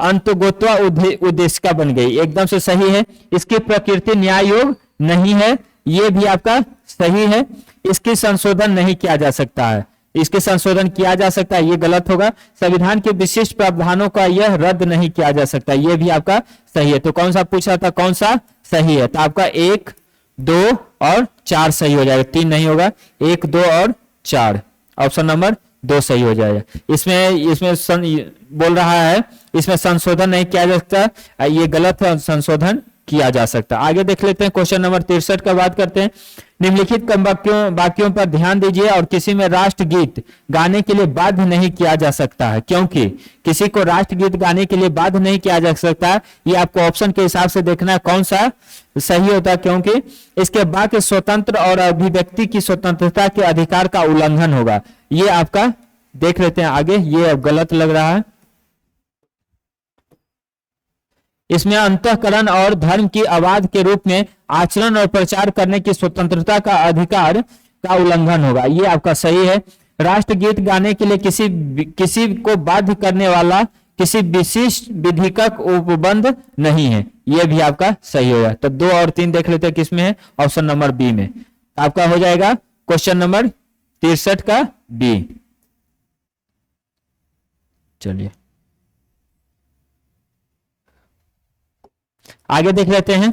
अंतर्गोत्वा उद्देशिका बन गई, एकदम से सही है। इसकी प्रकृति न्याय योग नहीं है, ये भी आपका सही है। इसकी संशोधन नहीं किया जा सकता है, इसके संशोधन किया जा सकता है, ये गलत होगा। संविधान के विशिष्ट प्रावधानों का यह रद्द नहीं किया जा सकता, ये भी आपका सही है। तो कौन सा पूछा था, कौन सा सही है, तो आपका 1, 2 और 4 सही हो जाएगा, 3 नहीं होगा। 1, 2 और 4, ऑप्शन नंबर 2 सही हो जाएगा। इसमें बोल रहा है इसमें संशोधन नहीं किया जा सकता, ये गलत है, संशोधन किया जा सकता। आगे देख लेते हैं क्वेश्चन नंबर 63 का बात करते हैं। निम्नलिखित वाक्यों पर ध्यान दीजिए और किसी में राष्ट्रगीत गाने के लिए बाध्य नहीं किया जा सकता है, क्योंकि किसी को राष्ट्रगीत गाने के लिए बाध्य नहीं किया जा सकता है। ये आपको ऑप्शन के हिसाब से देखना है कौन सा सही होता है, क्योंकि इसके वाक्य स्वतंत्र और अभिव्यक्ति की स्वतंत्रता के अधिकार का उल्लंघन होगा। ये आपका देख लेते हैं आगे, ये अब गलत लग रहा है। इसमें अंतःकरण और धर्म की आवाज के रूप में आचरण और प्रचार करने की स्वतंत्रता का अधिकार का उल्लंघन होगा, ये आपका सही है। राष्ट्रगीत गाने के लिए किसी को बाध्य करने वाला किसी विशिष्ट विधिक उपबंध नहीं है, ये भी आपका सही होगा। तो 2 और 3 देख लेते हैं किसमें है, ऑप्शन नंबर बी में। आपका हो जाएगा क्वेश्चन नंबर 63 का बी। चलिए आगे देख लेते हैं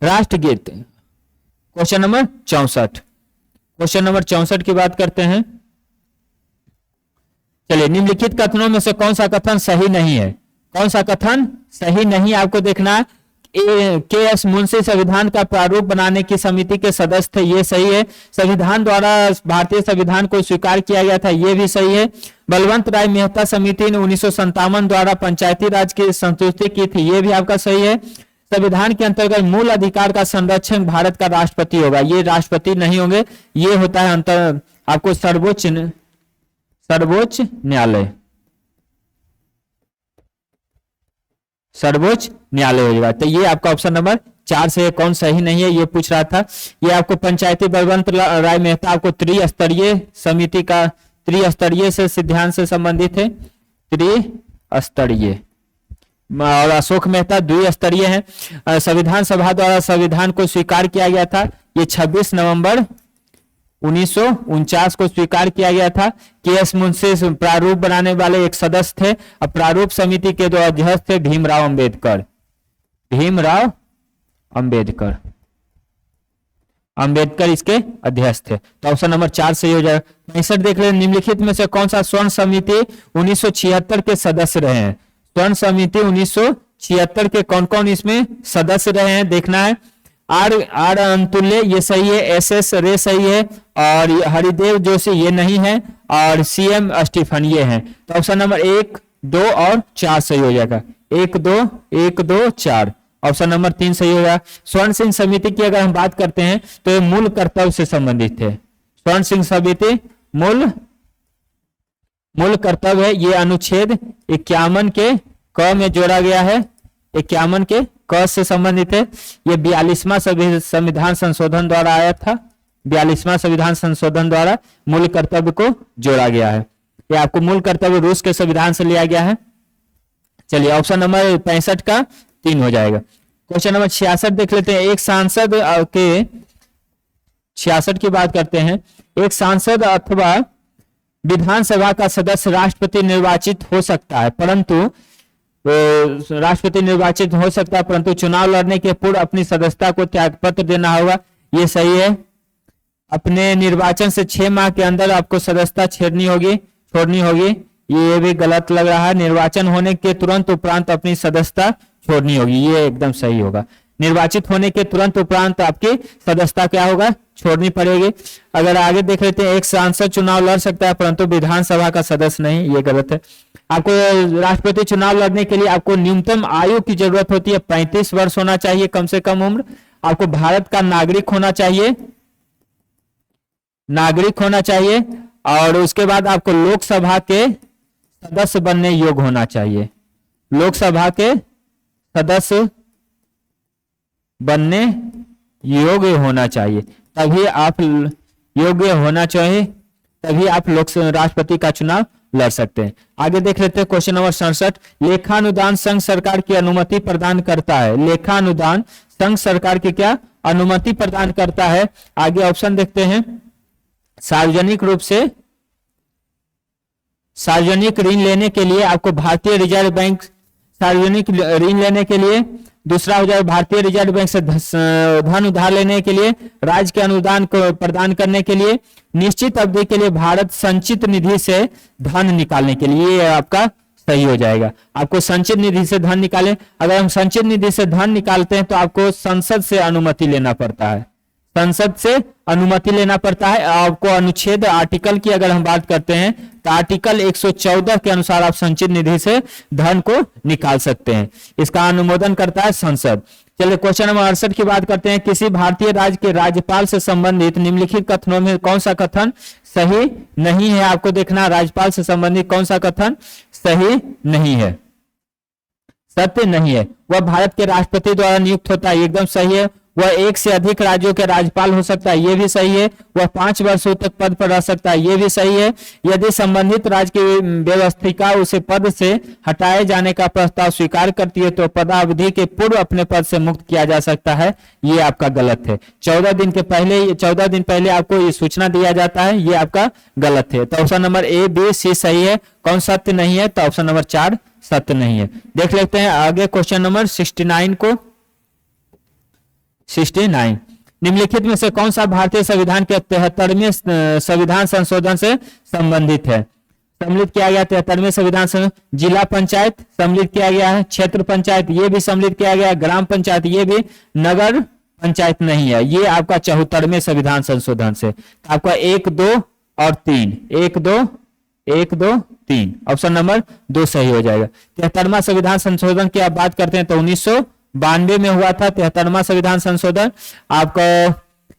राष्ट्रगीत, क्वेश्चन नंबर 64। क्वेश्चन नंबर 64 की बात करते हैं। चलिए, निम्नलिखित कथनों में से कौन सा कथन सही नहीं है, कौन सा कथन सही नहीं आपको देखना है। के.एस. मुंशी संविधान का प्रारूप बनाने की समिति के सदस्य थे, ये सही है। संविधान द्वारा भारतीय संविधान को स्वीकार किया गया था, ये भी सही है। बलवंत राय मेहता समिति ने 1957 द्वारा पंचायती राज की संतुष्टि की थी, ये भी आपका सही है। संविधान के अंतर्गत मूल अधिकार का संरक्षण भारत का राष्ट्रपति होगा, ये राष्ट्रपति नहीं होंगे, ये होता है आपको सर्वोच्च न्यायालय, सर्वोच्च न्यायालय हो जाएगा। तो ये आपका ऑप्शन नंबर 4 से कौन सही नहीं है, ये पूछ रहा था। ये आपको पंचायती बलवंत राय मेहता आपको त्रिस्तरीय समिति का त्रिस्तरीय से सिद्धांत से संबंधित है, त्रिस्तरीय, और अशोक मेहता द्विस्तरीय है। संविधान सभा द्वारा संविधान को स्वीकार किया गया था, ये 26 नवंबर 1949 को स्वीकार किया गया था। के.एस. मुंशी प्रारूप बनाने वाले एक सदस्य थे, और प्रारूप समिति के दो अध्यक्ष थे भीमराव अंबेडकर, भीमराव अंबेडकर, अंबेडकर इसके अध्यक्ष थे। तो ऑप्शन नंबर 4 सही हो जाएगा। 65 देख रहे हैं, निम्नलिखित में से कौन सा स्वर्ण समिति 1976 के सदस्य रहे हैं। स्वर्ण समिति 1976 के कौन कौन इसमें सदस्य रहे हैं देखना है। आर अंतुल्य ये सही है, एस रे सही है, और हरिदेव जोशी ये नहीं है, और सीएम स्टीफन ये हैं। तो ऑप्शन नंबर 1, 2 और 4 सही हो जाएगा। 1, 2, 4, ऑप्शन नंबर 3 सही होगा। स्वर्ण सिंह समिति की अगर हम बात करते हैं तो ये मूल कर्तव्य से संबंधित है। स्वर्ण सिंह समिति मूल कर्तव्य है, ये अनुच्छेद 51 के क में जोड़ा गया है, 51 के क से संबंधित है। ये 42वां संविधान संशोधन द्वारा आया था, 42वां संविधान संशोधन द्वारा मूल कर्तव्य को जोड़ा गया है। ये आपको मूल कर्तव्य रूस के संविधान से लिया गया है। चलिए ऑप्शन नंबर 65 का 3 हो जाएगा। क्वेश्चन नंबर 66 देख लेते हैं। एक सांसद के 66 की बात करते हैं। एक सांसद अथवा विधानसभा का सदस्य राष्ट्रपति निर्वाचित हो सकता है, परंतु चुनाव लड़ने के पूर्व अपनी सदस्यता को त्यागपत्र देना होगा, ये सही है। अपने निर्वाचन से 6 माह के अंदर आपको सदस्यता छोड़नी होगी, ये भी गलत लग रहा है। निर्वाचन होने के तुरंत उपरांत अपनी सदस्यता छोड़नी होगी, ये एकदम सही होगा। निर्वाचित होने के तुरंत उपरांत आपकी सदस्यता क्या होगा, छोड़नी पड़ेगी। अगर आगे देख लेते हैं, एक सांसद चुनाव लड़ सकता है परंतु विधानसभा का सदस्य नहीं, ये गलत है। आपको राष्ट्रपति चुनाव लड़ने के लिए आपको न्यूनतम आयु की जरूरत होती है, 35 वर्ष होना चाहिए कम से कम उम्र। आपको भारत का नागरिक होना चाहिए, नागरिक होना चाहिए, और उसके बाद आपको लोकसभा के सदस्य बनने योग्य होना चाहिए, लोकसभा के सदस्य बनने योग्य होना चाहिए, तभी आप योग्य होना चाहिए, तभी आप राष्ट्रपति का चुनाव लड़ सकते हैं। आगे देख लेते हैं क्वेश्चन नंबर 67। लेखानुदान संघ सरकार की अनुमति प्रदान करता है। लेखानुदान संघ सरकार की क्या अनुमति प्रदान करता है? आगे ऑप्शन देखते हैं। सार्वजनिक रूप से सार्वजनिक ऋण लेने के लिए आपको भारतीय रिजर्व बैंक, सार्वजनिक ऋण लेने के लिए, दूसरा हो जाए भारतीय रिजर्व बैंक से धन उधार लेने के लिए, राज्य के अनुदान को प्रदान करने के लिए, निश्चित अवधि के लिए भारत संचित निधि से धन निकालने के लिए। ये आपका सही हो जाएगा। आपको संचित निधि से धन निकालें, अगर हम संचित निधि से धन निकालते हैं तो आपको संसद से अनुमति लेना पड़ता है, संसद से अनुमति लेना पड़ता है। आपको अनुच्छेद आर्टिकल की अगर हम बात करते हैं तो आर्टिकल 114 के अनुसार आप संचित निधि से धन को निकाल सकते हैं, इसका अनुमोदन करता है संसद। चलिए क्वेश्चन नंबर 68 की बात करते हैं। किसी भारतीय राज्य के राज्यपाल से संबंधित निम्नलिखित कथनों में कौन सा कथन सही नहीं है? आपको देखना, राज्यपाल से संबंधित कौन सा कथन सही नहीं है, सत्य नहीं है। वह भारत के राष्ट्रपति द्वारा नियुक्त होता है, एकदम सही है। वह एक से अधिक राज्यों के राज्यपाल हो सकता है, ये भी सही है। वह 5 वर्षों तक पद पर रह सकता है, ये भी सही है। यदि संबंधित राज्य की व्यवस्थिका उसे पद से हटाए जाने का प्रस्ताव स्वीकार करती है तो पदावधि के पूर्व अपने पद से मुक्त किया जा सकता है, ये आपका गलत है। 14 दिन पहले आपको ये सूचना दिया जाता है, ये आपका गलत है। तो ऑप्शन नंबर ए, बी, सी सही है। कौन सत्य नहीं है? तो ऑप्शन नंबर 4 सत्य नहीं है। देख लेते हैं आगे क्वेश्चन नंबर 69 को। 69 निम्नलिखित में से कौन सा भारतीय संविधान के 73वें संविधान संशोधन से संबंधित है? सम्मिलित किया गया 73वें संविधान से जिला पंचायत सम्मिलित किया गया है, क्षेत्र पंचायत ये भी सम्मिलित किया गया है, ग्राम पंचायत ये भी, नगर पंचायत नहीं है। ये आपका 74वें संविधान संशोधन से। आपका 1, 2 और 3, 1, 2, 3 ऑप्शन नंबर 2 सही हो जाएगा। 73वां संविधान संशोधन की आप बात करते हैं तो 1992 में हुआ था 73वां संविधान संशोधन। आपको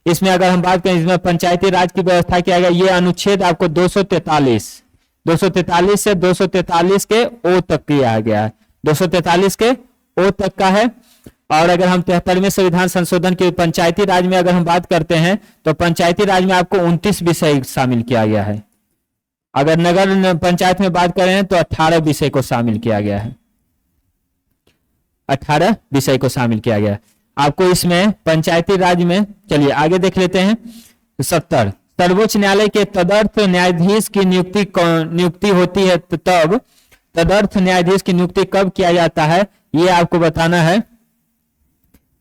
इसमें अगर हम बात करें, इसमें पंचायती राज की व्यवस्था किया गया। ये अनुच्छेद आपको 243 से 243 के ओ तक किया गया है, 243 के ओ तक का है। और अगर हम 73वें संविधान संशोधन के पंचायती राज में अगर हम बात करते हैं तो पंचायती राज में आपको 29 विषय शामिल किया गया है। अगर नगर पंचायत में बात करें तो 18 विषय को शामिल किया गया है, 18 विषय को शामिल किया गया। आपको इसमें पंचायती राज में, चलिए आगे देख लेते हैं। 70 सर्वोच्च न्यायालय के तदर्थ न्यायाधीश की नियुक्ति होती है, तब तदर्थ न्यायाधीश की नियुक्ति कब किया जाता है, ये आपको बताना है।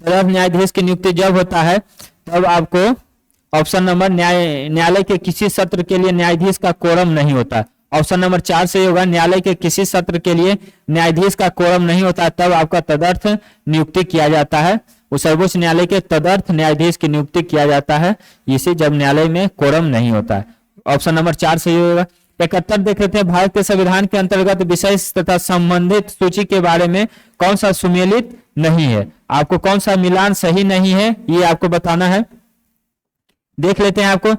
तदर्थ न्यायाधीश की नियुक्ति जब होता है तब आपको ऑप्शन नंबर न्यायालय के किसी सत्र के लिए न्यायाधीश का कोरम नहीं होता। ऑप्शन नंबर 4 से होगा, न्यायालय के किसी सत्र के लिए न्यायाधीश का कोरम नहीं होता, तब आपका तदर्थ नियुक्ति किया जाता है। वो सर्वोच्च न्यायालय के तदर्थ न्यायाधीश की नियुक्ति किया जाता है, इसे जब न्यायालय में कोरम नहीं होता है। ऑप्शन नंबर 4 सही होगा। 71 देख लेते हैं। भारत के संविधान के अंतर्गत विषय तथा संबंधित सूची के बारे में कौन सा सुमेलित नहीं है? आपको कौन सा मिलान सही नहीं है, ये आपको बताना है। देख लेते हैं। आपको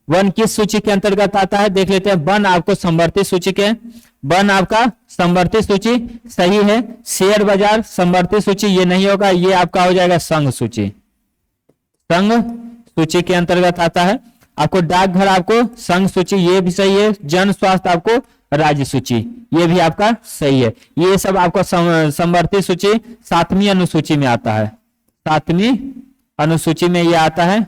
वन किस सूची के अंतर्गत आता है? देख लेते हैं। वन आपको संवर्ती सूची के, वन आपका संवर्ती सूची सही है। शेयर बाजार संवर्ती सूची ये नहीं होगा, ये आपका हो जाएगा संघ सूची, संघ सूची के अंतर्गत आता है। आपको डाकघर आपको संघ सूची ये भी सही है। जन स्वास्थ्य आपको राज्य सूची ये भी आपका सही है। ये सब आपको संवर्ती सूची 7वीं अनुसूची में आता है, 7वीं अनुसूची में ये आता है।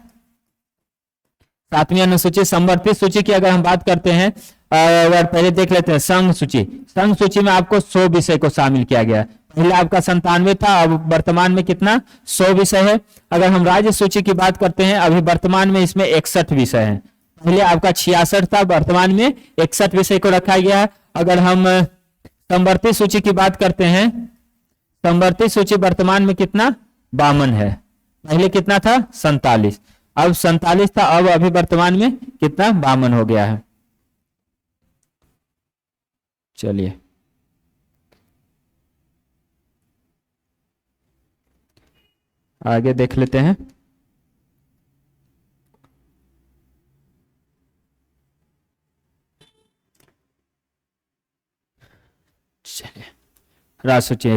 7वीं अनुसूची संवर्ती सूची की अगर हम बात करते हैं, अगर पहले देख लेते हैं संघ सूची। संघ सूची में आपको 100 विषय को शामिल किया गया। पहले आपका 97 था, अब वर्तमान में कितना 100 विषय है। अगर हम राज्य सूची की बात करते हैं, अभी वर्तमान में इसमें 61 विषय हैं। पहले आपका 66 था, वर्तमान में 61 विषय को रखा गया है। अगर हम संवर्ती सूची की बात करते हैं, संवर्ती सूची वर्तमान में कितना 52 है, पहले कितना था 47। अब 47 था, अब अभी वर्तमान में कितना 52 हो गया है। चलिए आगे देख लेते हैं। चलिए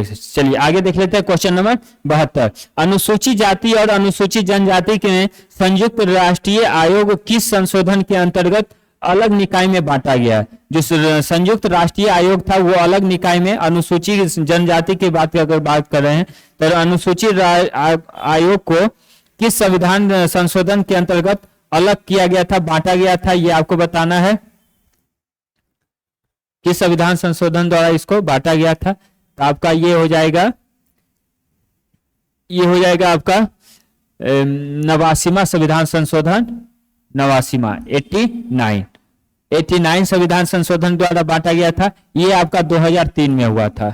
चलिए आगे देख लेते हैं क्वेश्चन नंबर 72। अनुसूचित जाति और अनुसूचित जनजाति के संयुक्त राष्ट्रीय आयोग किस संशोधन के अंतर्गत अलग निकाय में बांटा गया? जो संयुक्त राष्ट्रीय आयोग था वो अलग निकाय में, अनुसूचित जनजाति की अगर बात कर रहे हैं तो अनुसूचित आयोग को किस संविधान संशोधन के अंतर्गत अलग किया गया था, बांटा गया था, ये आपको बताना है। किस संविधान संशोधन द्वारा इसको बांटा गया था? तो आपका ये हो जाएगा आपका 89वां संविधान संशोधन, 89वां 89 संविधान संशोधन द्वारा बांटा गया था। ये आपका 2003 में हुआ था।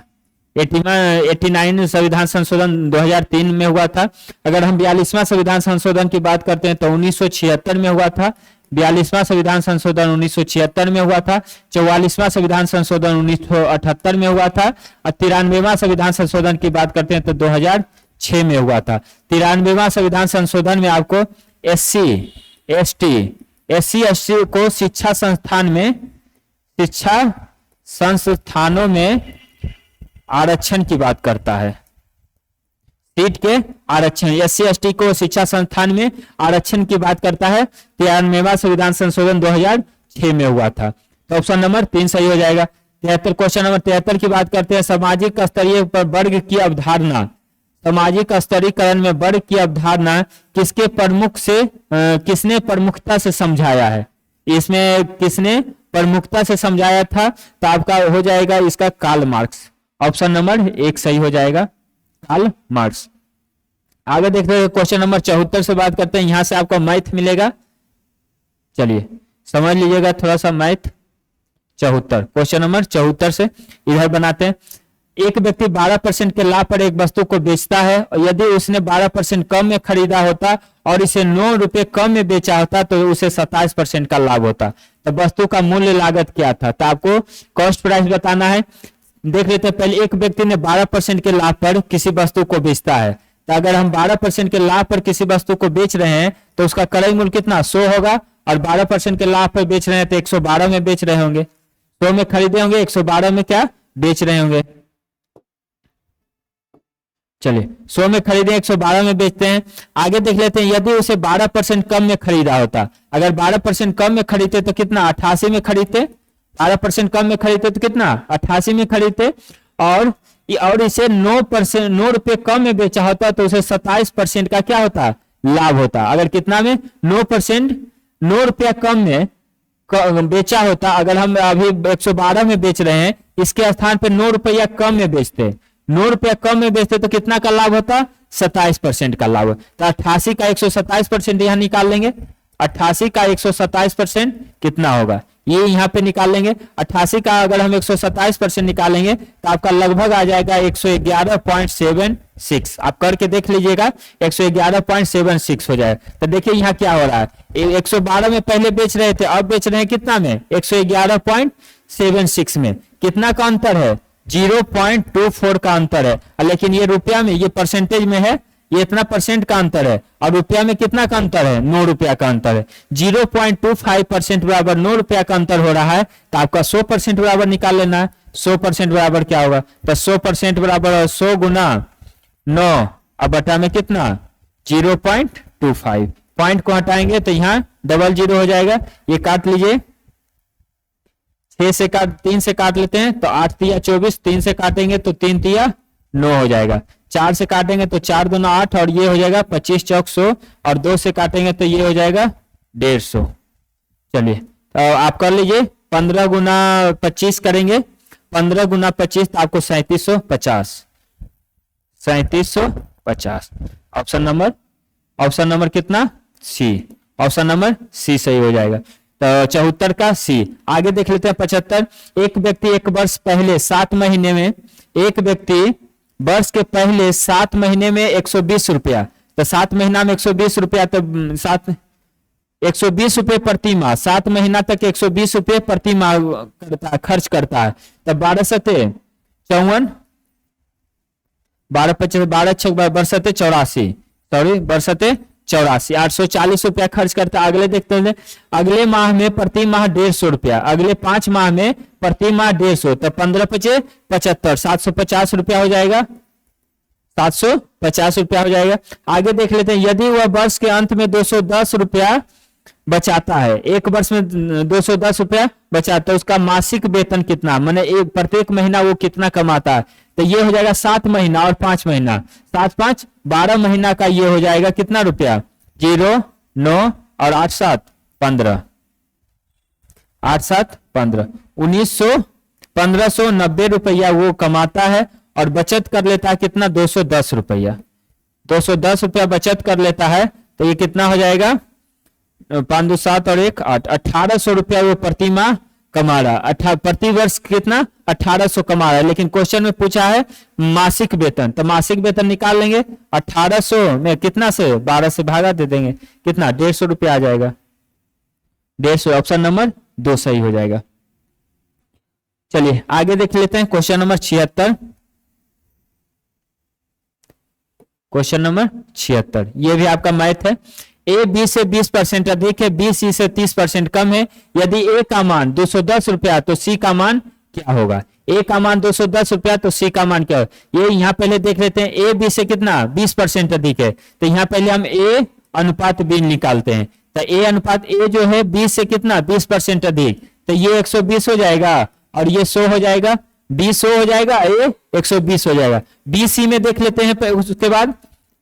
89 संविधान संशोधन 2003 में हुआ था। अगर हम 42वां संविधान संशोधन की बात करते हैं तो 1976 में हुआ था। 42वां संविधान संशोधन 1976 में हुआ था। 44वां संविधान संशोधन 1978 में हुआ था। और 93वां संविधान संशोधन की बात करते हैं तो 2006 में हुआ था। 93वां संविधान संशोधन में आपको SC ST को शिक्षा संस्थानों में आरक्षण की बात करता है। सीट के आरक्षण, SC ST को शिक्षा संस्थान में आरक्षण की बात करता है। 93वां संविधान संशोधन 2006 में हुआ था। तो ऑप्शन नंबर 3 सही हो जाएगा। 73 क्वेश्चन नंबर 73 की बात करते हैं। सामाजिक स्तरीय पर वर्ग की अवधारणा, सामाजिक स्तरीकरण में वर्ग की अवधारणा किसने प्रमुखता से समझाया है? इसमें किसने प्रमुखता से समझाया था? तो आपका हो जाएगा इसका कार्ल मार्क्स। ऑप्शन नंबर 1 सही हो जाएगा, कार्ल मार्क्स। आगे देखते हैं क्वेश्चन नंबर 74 से बात करते हैं। यहां से आपको मैथ मिलेगा, चलिए समझ लीजिएगा थोड़ा सा मैथ। 74 क्वेश्चन नंबर 74 से इधर बनाते हैं। एक व्यक्ति 12% के लाभ पर एक वस्तु को बेचता है और यदि उसने 12% कम में खरीदा होता और इसे 9 रुपए कम में बेचा होता तो उसे 27% का लाभ होता। तो वस्तु का मूल्य लागत क्या था? तो आपको कॉस्ट प्राइस बताना है। देख लेते हैं। पहले एक व्यक्ति ने 12% के लाभ पर किसी वस्तु को बेचता है। तो अगर हम 12% के लाभ पर किसी वस्तु को बेच रहे हैं तो उसका क्रय मूल्य कितना 100 होगा, और 12% के लाभ पर बेच रहे हैं तो 112 में बेच रहे होंगे। 100 में खरीदे होंगे, 112 में क्या बेच रहे होंगे। चलिए 100 में खरीदे, 112 में बेचते हैं। आगे देख लेते हैं। यदि उसे 12% कम में खरीदा होता, अगर 12% कम में खरीदते तो कितना 88 में खरीदते। 12% कम में खरीदते तो कितना 88 में खरीदते, और इसे 9 रुपए कम में बेचा होता तो उसे 27% का क्या होता लाभ होता। अगर कितना में 9 रुपया कम में बेचा होता, अगर हम अभी 112 में बेच रहे हैं, इसके स्थान पे 9 रुपया कम में बेचते, 9 रुपया कम में बेचते तो कितना का लाभ होता 27% का लाभ। तो 88 का 127% यहां निकाल लेंगे। 88 का 127% कितना होगा ये यहाँ पे निकाल लेंगे। 88 का अगर हम 127% निकालेंगे तो आपका लगभग आ जाएगा 111.76। आप करके देख लीजिएगा, 111.76 हो जाएगा। तो देखिए यहाँ क्या हो रहा है, 112 में पहले बेच रहे थे, अब बेच रहे हैं कितना में 111.76 में। कितना का अंतर है 0.24 का अंतर है। लेकिन ये रुपया में, ये परसेंटेज में है, ये इतना परसेंट का अंतर है, और रुपया में कितना का अंतर है 9 रुपया का अंतर है। 0.25% बराबर 9 रुपया का अंतर हो रहा है। तो आपका 100% बराबर निकाल लेना है। 100% बराबर क्या होगा, तो 100% बराबर 100 गुना 9 अब बटा में कितना 0.25। पॉइंट को हटाएंगे तो यहाँ 00 हो जाएगा। ये काट लीजिए, 3 से काट लेते हैं तो 8 तिया 24, 3 से काटेंगे तो 3 तिया 9 हो जाएगा। 4 से काटेंगे तो 4 दूना 8, और ये हो जाएगा 25 चौक 100, और 2 से काटेंगे तो ये हो जाएगा 150। चलिए तो आप कर लीजिए। 15 गुना 25 करेंगे, 15 गुना 25 तो आपको 3750। 3750 ऑप्शन नंबर कितना सी। ऑप्शन नंबर सी सही हो जाएगा। तो 74 का सी। आगे देख लेते हैं 75। एक व्यक्ति एक वर्ष पहले 7 महीने में, एक व्यक्ति वर्ष के पहले 7 महीने में 120 रुपया तो 7 महीना में 120 रुपया, तो 120 रुपये प्रति माह, 7 महीना तक 120 रुपये प्रति माह करता है, खर्च करता है। तब 12 सते 54, 12 25, 12 6 बरसते 84, सॉरी बरसते 84, 840 रुपया खर्च करता है। अगले देखते हैं, अगले माह में प्रति माह 150 रुपया, अगले 5 माह में प्रति माह 150, तो 15 25 75, 750 रुपया हो जाएगा, 750 रुपया हो जाएगा। आगे देख लेते हैं, यदि वह वर्ष के अंत में 210 रुपया बचाता है, एक वर्ष में 210 रुपया बचाता है, उसका मासिक वेतन कितना, माने एक प्रत्येक महीना वो कितना कमाता है, तो ये हो जाएगा 7 महीना और 5 महीना, 7 5 12 महीना का ये हो जाएगा कितना रुपया, 0 9 और 8 7 15, 8 7 15, 1590 रुपया वो कमाता है और बचत कर लेता है कितना, 210 रुपया, 210 रुपया बचत कर लेता है। तो ये कितना हो जाएगा, 5 2 7 और 1 8, 1800 रुपया वो प्रति माह कमा रहा, प्रति वर्ष कितना 1800 कमा रहा है। लेकिन क्वेश्चन में पूछा है मासिक वेतन, तो मासिक वेतन निकाल लेंगे, 1800 में कितना से 12 से भागा दे देंगे, कितना 150 रुपया आ जाएगा, 150, ऑप्शन नंबर 2 सही हो जाएगा। चलिए आगे देख लेते हैं क्वेश्चन नंबर 76, क्वेश्चन नंबर 76, ये भी आपका मैथ है। ए बी से 20% अधिक है, बी सी से 30% कम है, यदि ए का मान 210 रुपया तो सी का मान क्या होगा। ए का मान 210 रुपया तो सी का मान क्या होगा, ये यहाँ पहले देख लेते हैं, ए बी से कितना 20% अधिक है, तो यहाँ पहले हम ए अनुपात बी निकालते हैं, तो ए अनुपात ए जो है बी से कितना 20% अधिक, तो ये 120 हो जाएगा और ये 100 हो जाएगा, बी 100 हो जाएगा, ए 120 हो जाएगा। बी सी में देख लेते हैं, उसके बाद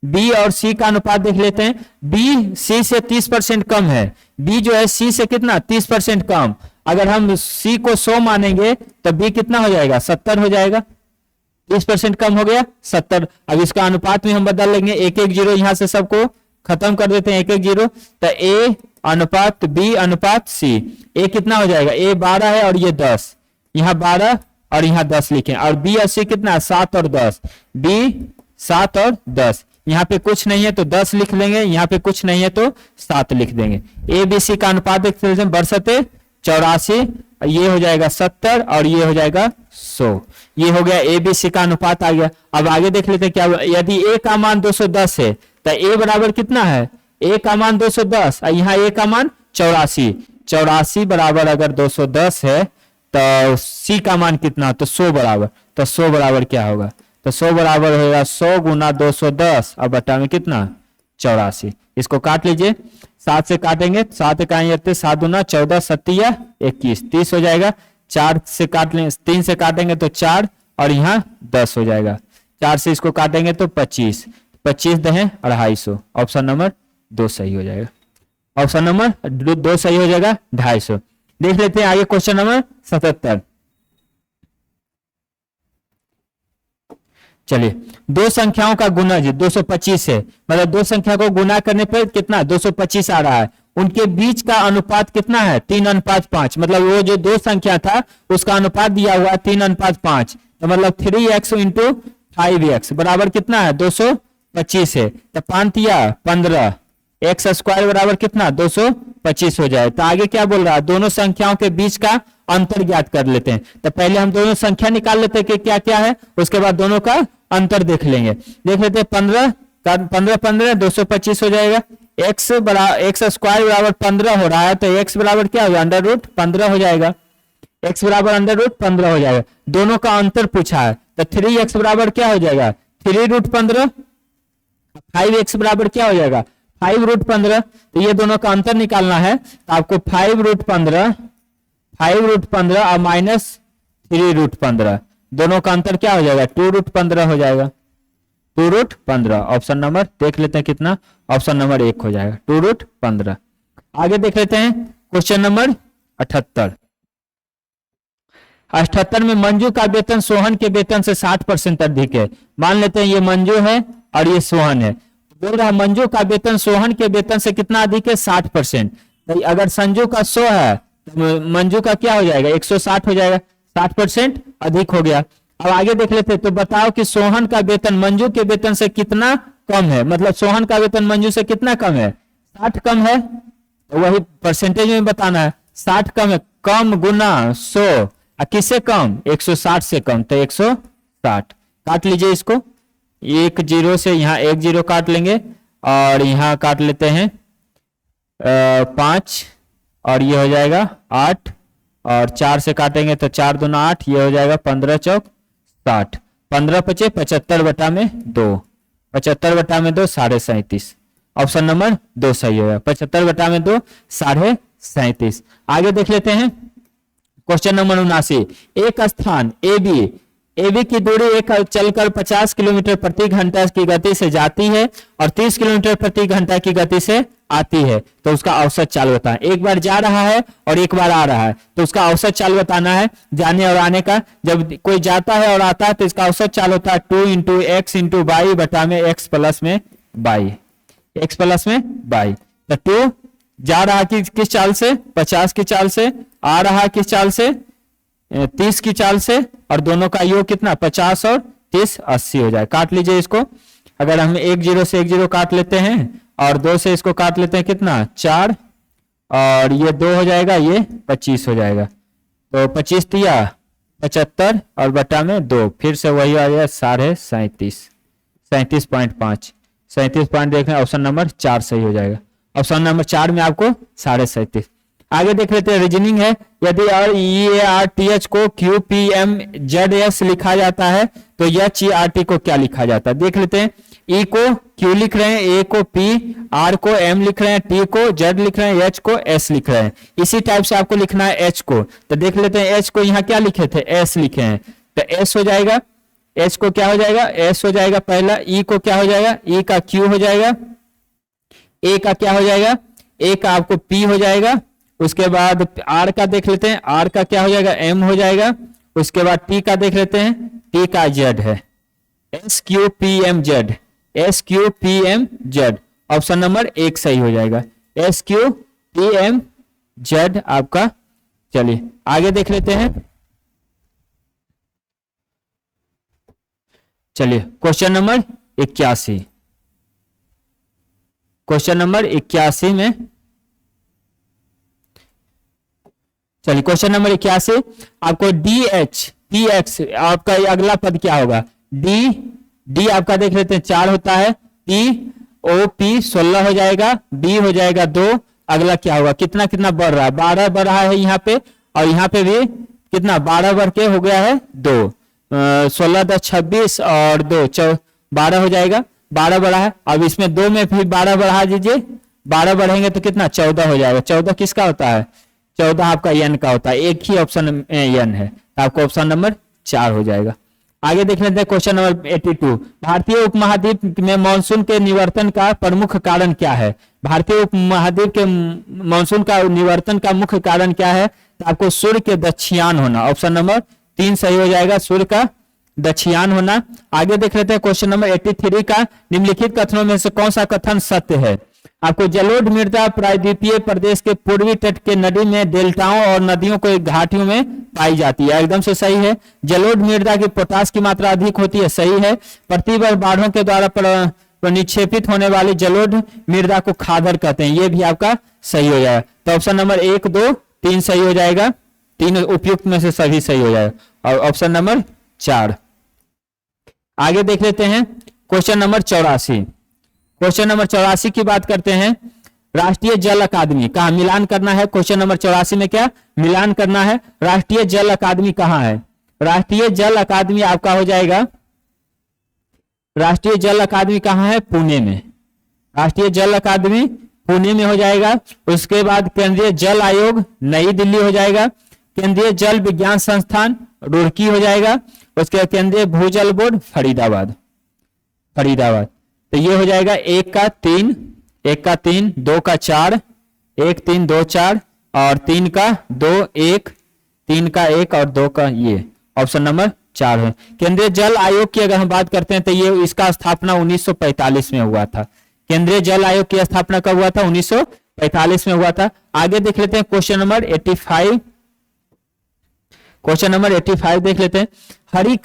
बी और सी का अनुपात देख लेते हैं, बी सी से 30% कम है, बी जो है सी से कितना 30% कम, अगर हम सी को 100 मानेंगे तो बी कितना हो जाएगा 70 हो जाएगा, 30% कम हो गया 70। अब इसका अनुपात में हम बदल लेंगे, 1 1 0 यहां से सबको खत्म कर देते हैं, 1 1 0, तो ए अनुपात बी अनुपात सी, ए कितना हो जाएगा, ए 12 है और ये 10, यहाँ 12 और यहाँ 10 लिखें, और बी और सी कितना 7 और 10, बी 7 और 10, यहाँ पे कुछ नहीं है तो 10 लिख देंगे, यहाँ पे कुछ नहीं है तो 7 लिख देंगे। ए बी सी का अनुपात देखते हैं, बरसते 84, ये हो जाएगा 70 और ये हो जाएगा 100, ये हो गया ए बी सी का अनुपात आ गया। अब आगे देख लेते हैं क्या, यदि ए का मान 210 है तो ए बराबर कितना है, ए का मान 210 और यहाँ ए का मान 84, 84 बराबर अगर 210 है तो सी का मान कितना, तो 100 बराबर, तो 100 बराबर क्या होगा, तो 100 बराबर होगा 100 गुना 210 और बटा में कितना 84, इसको काट लीजिए, 7 से काटेंगे, 7 इकाई 7 गुना 14 7 21 30 हो जाएगा, 4 से काट लें, 3 से काटेंगे तो 4 और यहाँ 10 हो जाएगा, 4 से इसको काटेंगे तो 25, 25 दहें 250, ऑप्शन नंबर 2 सही हो जाएगा, ऑप्शन नंबर 2 सही हो जाएगा 250। देख लेते हैं आगे क्वेश्चन नंबर 77। चलिए, दो संख्याओं का गुणज 225 है, मतलब दो संख्या को गुना करने पर कितना 225 आ रहा है, उनके बीच का अनुपात कितना है 3:5, मतलब वो जो दो संख्या था उसका अनुपात दिया हुआ 3:5, तो मतलब 3x इंटू 5x बराबर कितना है 225 है, तो 5 15, एक्स स्क्वायर बराबर कितना 225 हो जाए। तो आगे क्या बोल रहा है, दोनों संख्याओं के बीच का अंतर ज्ञात कर लेते हैं, तो पहले हम दोनों संख्या निकाल लेते हैं कि क्या क्या है, उसके बाद दोनों का अंतर देख लेंगे। देख लेते हैं 15 15 225 हो जाएगा, एक्स स्क्वायर बराबर 15 हो रहा है, तो एक्स बराबर क्या होगा √15 हो जाएगा, एक्स बराबर √15 हो जाएगा। दोनों का अंतर पूछा है, तो 3x बराबर क्या हो जाएगा 3√15, 5x बराबर क्या हो जाएगा 5√15, तो ये दोनों का अंतर निकालना है, तो आपको 5√15 और माइनस 3√15 दोनों का अंतर क्या हो जाएगा 2√15 हो जाएगा, 2√15, ऑप्शन नंबर देख लेते हैं कितना, ऑप्शन नंबर 1 हो जाएगा 2√15। आगे देख लेते हैं क्वेश्चन नंबर 78। 78 में मंजू का वेतन सोहन के वेतन से 60% अधिक है, मान लेते हैं ये मंजू है और ये सोहन है, बोल रहा है मंजू का वेतन सोहन के वेतन से कितना अधिक है 60%, तो अगर संजू का 100 है तो मंजू का क्या हो जाएगा 160 हो जाएगा, 60% अधिक हो गया। अब आगे देख लेते हैं, तो बताओ कि सोहन का वेतन मंजू के वेतन से कितना कम है, मतलब सोहन का वेतन मंजू से कितना कम है, 60 कम है, तो वही परसेंटेज में बताना है। 60 कम है, कम गुना 100, किससे कम, 160 से कम, तो 160 काट लीजिए इसको, एक जीरो से यहाँ एक जीरो काट लेंगे और यहाँ काट लेते हैं 5 और ये हो जाएगा 8 और 4 से काटेंगे तो 4 दूना 8, ये हो जाएगा 15 चौक 60, 15 पचे 75 बटा में 2, 75 बटा में 2 37.5, ऑप्शन नंबर 2 सही होगा, 75 बटा में 2 37.5। आगे देख लेते हैं क्वेश्चन नंबर 79, एक स्थान AB की दूरी एक चलकर 50 किलोमीटर प्रति घंटा की गति से जाती है और 30 किलोमीटर प्रति घंटा की गति से आती है, तो उसका औसत चाल बताएं। एक बार जा रहा है और एक बार आ रहा है, तो उसका औसत चाल बताना है जाने और आने का। जब कोई जाता है और आता है तो इसका औसत चाल होता है 2 इंटू एक्स इंटू वाई बटा में एक्स प्लस में वाई, एक्स प्लस में वाई। तो 2 जा रहा किस चाल से, 50 की चाल से, आ रहा किस चाल से, 30 की चाल से, और दोनों का योग कितना 50 और 30 80 हो जाए। काट लीजिए इसको, अगर हम 1 0 से 1 0 काट लेते हैं और 2 से इसको काट लेते हैं कितना 4 और ये 2 हो जाएगा, ये 25 हो जाएगा, तो 25 दिया 75 और बटा में 2, फिर से वही आ जाएगा 37.5, 37.5, 37 पॉइंट देख रहे हैं, ऑप्शन नंबर 4 सही हो जाएगा। ऑप्शन नंबर 4 में आपको 37.5। आगे देख लेते हैं, रीजनिंग है, यदि और EARTH को QPMZS लिखा जाता है तो HERT को क्या लिखा जाता है, देख लेते हैं। E को Q लिख रहे हैं, A को P, R को M लिख रहे हैं, T को Z लिख रहे हैं, H को S लिख रहे हैं। इसी टाइप से आपको लिखना है H को, तो देख लेते हैं H को यहाँ क्या लिखे थे, S लिखे हैं, तो S हो जाएगा, H को क्या हो जाएगा, S हो जाएगा पहला, E को क्या हो जाएगा, E का Q हो जाएगा, A का क्या हो जाएगा, A का आपको P हो जाएगा, उसके बाद R का देख लेते हैं, R का क्या हो जाएगा, M हो जाएगा, उसके बाद T का देख लेते हैं, T का Z है, SQPMZ, SQPMZ, ऑप्शन नंबर 1 सही हो जाएगा, SQPMZ आपका। चलिए आगे देख लेते हैं, चलिए क्वेश्चन नंबर 81, क्वेश्चन नंबर 81 में, चलिए क्वेश्चन नंबर 81 आपको DH आपका अगला पद क्या होगा, D आपका देख लेते हैं 4 होता है, POP 16 हो जाएगा, B हो जाएगा 2, अगला क्या होगा, कितना कितना बढ़ रहा है, 12 बढ़ रहा है यहाँ पे, और यहाँ पे भी कितना 12 बढ़ के हो गया है 2, 16 10 26 और 2 12 हो जाएगा, 12 बढ़ा है। अब इसमें 2 में फिर 12 बढ़ा दीजिए, 12 बढ़ेंगे तो कितना 14 हो जाएगा, 14 किसका होता है, 14 आपका n का होता है, एक ही ऑप्शन n है, तो आपको ऑप्शन नंबर 4 हो जाएगा। आगे देख लेते हैं क्वेश्चन नंबर 82, भारतीय उपमहाद्वीप में मानसून के निवर्तन का प्रमुख कारण क्या है, भारतीय उपमहाद्वीप के मानसून का निवर्तन का मुख्य कारण क्या है, तो आपको सूर्य के दक्षिणायन होना, ऑप्शन नंबर 3 सही हो जाएगा, सूर्य का दक्षिणायन होना। आगे देख लेते हैं क्वेश्चन नंबर 83 का, निम्नलिखित कथनों में से कौन सा कथन सत्य है, आपको जलोढ़ मृदा प्रायद्वीपीय प्रदेश के पूर्वी तट के नदी में डेल्टाओं और नदियों को घाटियों में पाई जाती है, एकदम से सही है। जलोढ़ मृदा की पोटास की मात्रा अधिक होती है, सही है। प्रतिवर्ष बाढ़ों के द्वारा निक्षेपित होने वाली जलोढ़ मृदा को खादर कहते हैं, ये भी आपका सही हो जाएगा, तो ऑप्शन नंबर 1 2 3 सही हो जाएगा, 3 उपयुक्त में से सभी सही हो जाएगा, और ऑप्शन नंबर 4। आगे देख लेते हैं क्वेश्चन नंबर 84, क्वेश्चन नंबर 84 की बात करते हैं, राष्ट्रीय जल अकादमी कहाँ मिलान करना है, क्वेश्चन नंबर 84 में क्या मिलान करना है, राष्ट्रीय जल अकादमी कहाँ है, राष्ट्रीय जल अकादमी आपका हो जाएगा, राष्ट्रीय जल अकादमी कहाँ है, पुणे में, राष्ट्रीय जल अकादमी पुणे में हो जाएगा। उसके बाद केंद्रीय जल आयोग नई दिल्ली हो जाएगा, केंद्रीय जल विज्ञान संस्थान रुड़की हो जाएगा, उसके बाद केंद्रीय भूजल बोर्ड फरीदाबाद, फरीदाबाद। तो ये हो जाएगा 1 का 3, 2 का 4, 1 3 2 4 और 3 का 2 1, 3 का 1 और 2 का ये, ऑप्शन नंबर 4 है। केंद्रीय जल आयोग की अगर हम बात करते हैं तो ये इसका स्थापना 1945 में हुआ था, केंद्रीय जल आयोग की स्थापना कब हुआ था, 1945 में हुआ था। आगे देख लेते हैं क्वेश्चन नंबर 85, क्वेश्चन नंबर 85 देख लेते हैं, हरी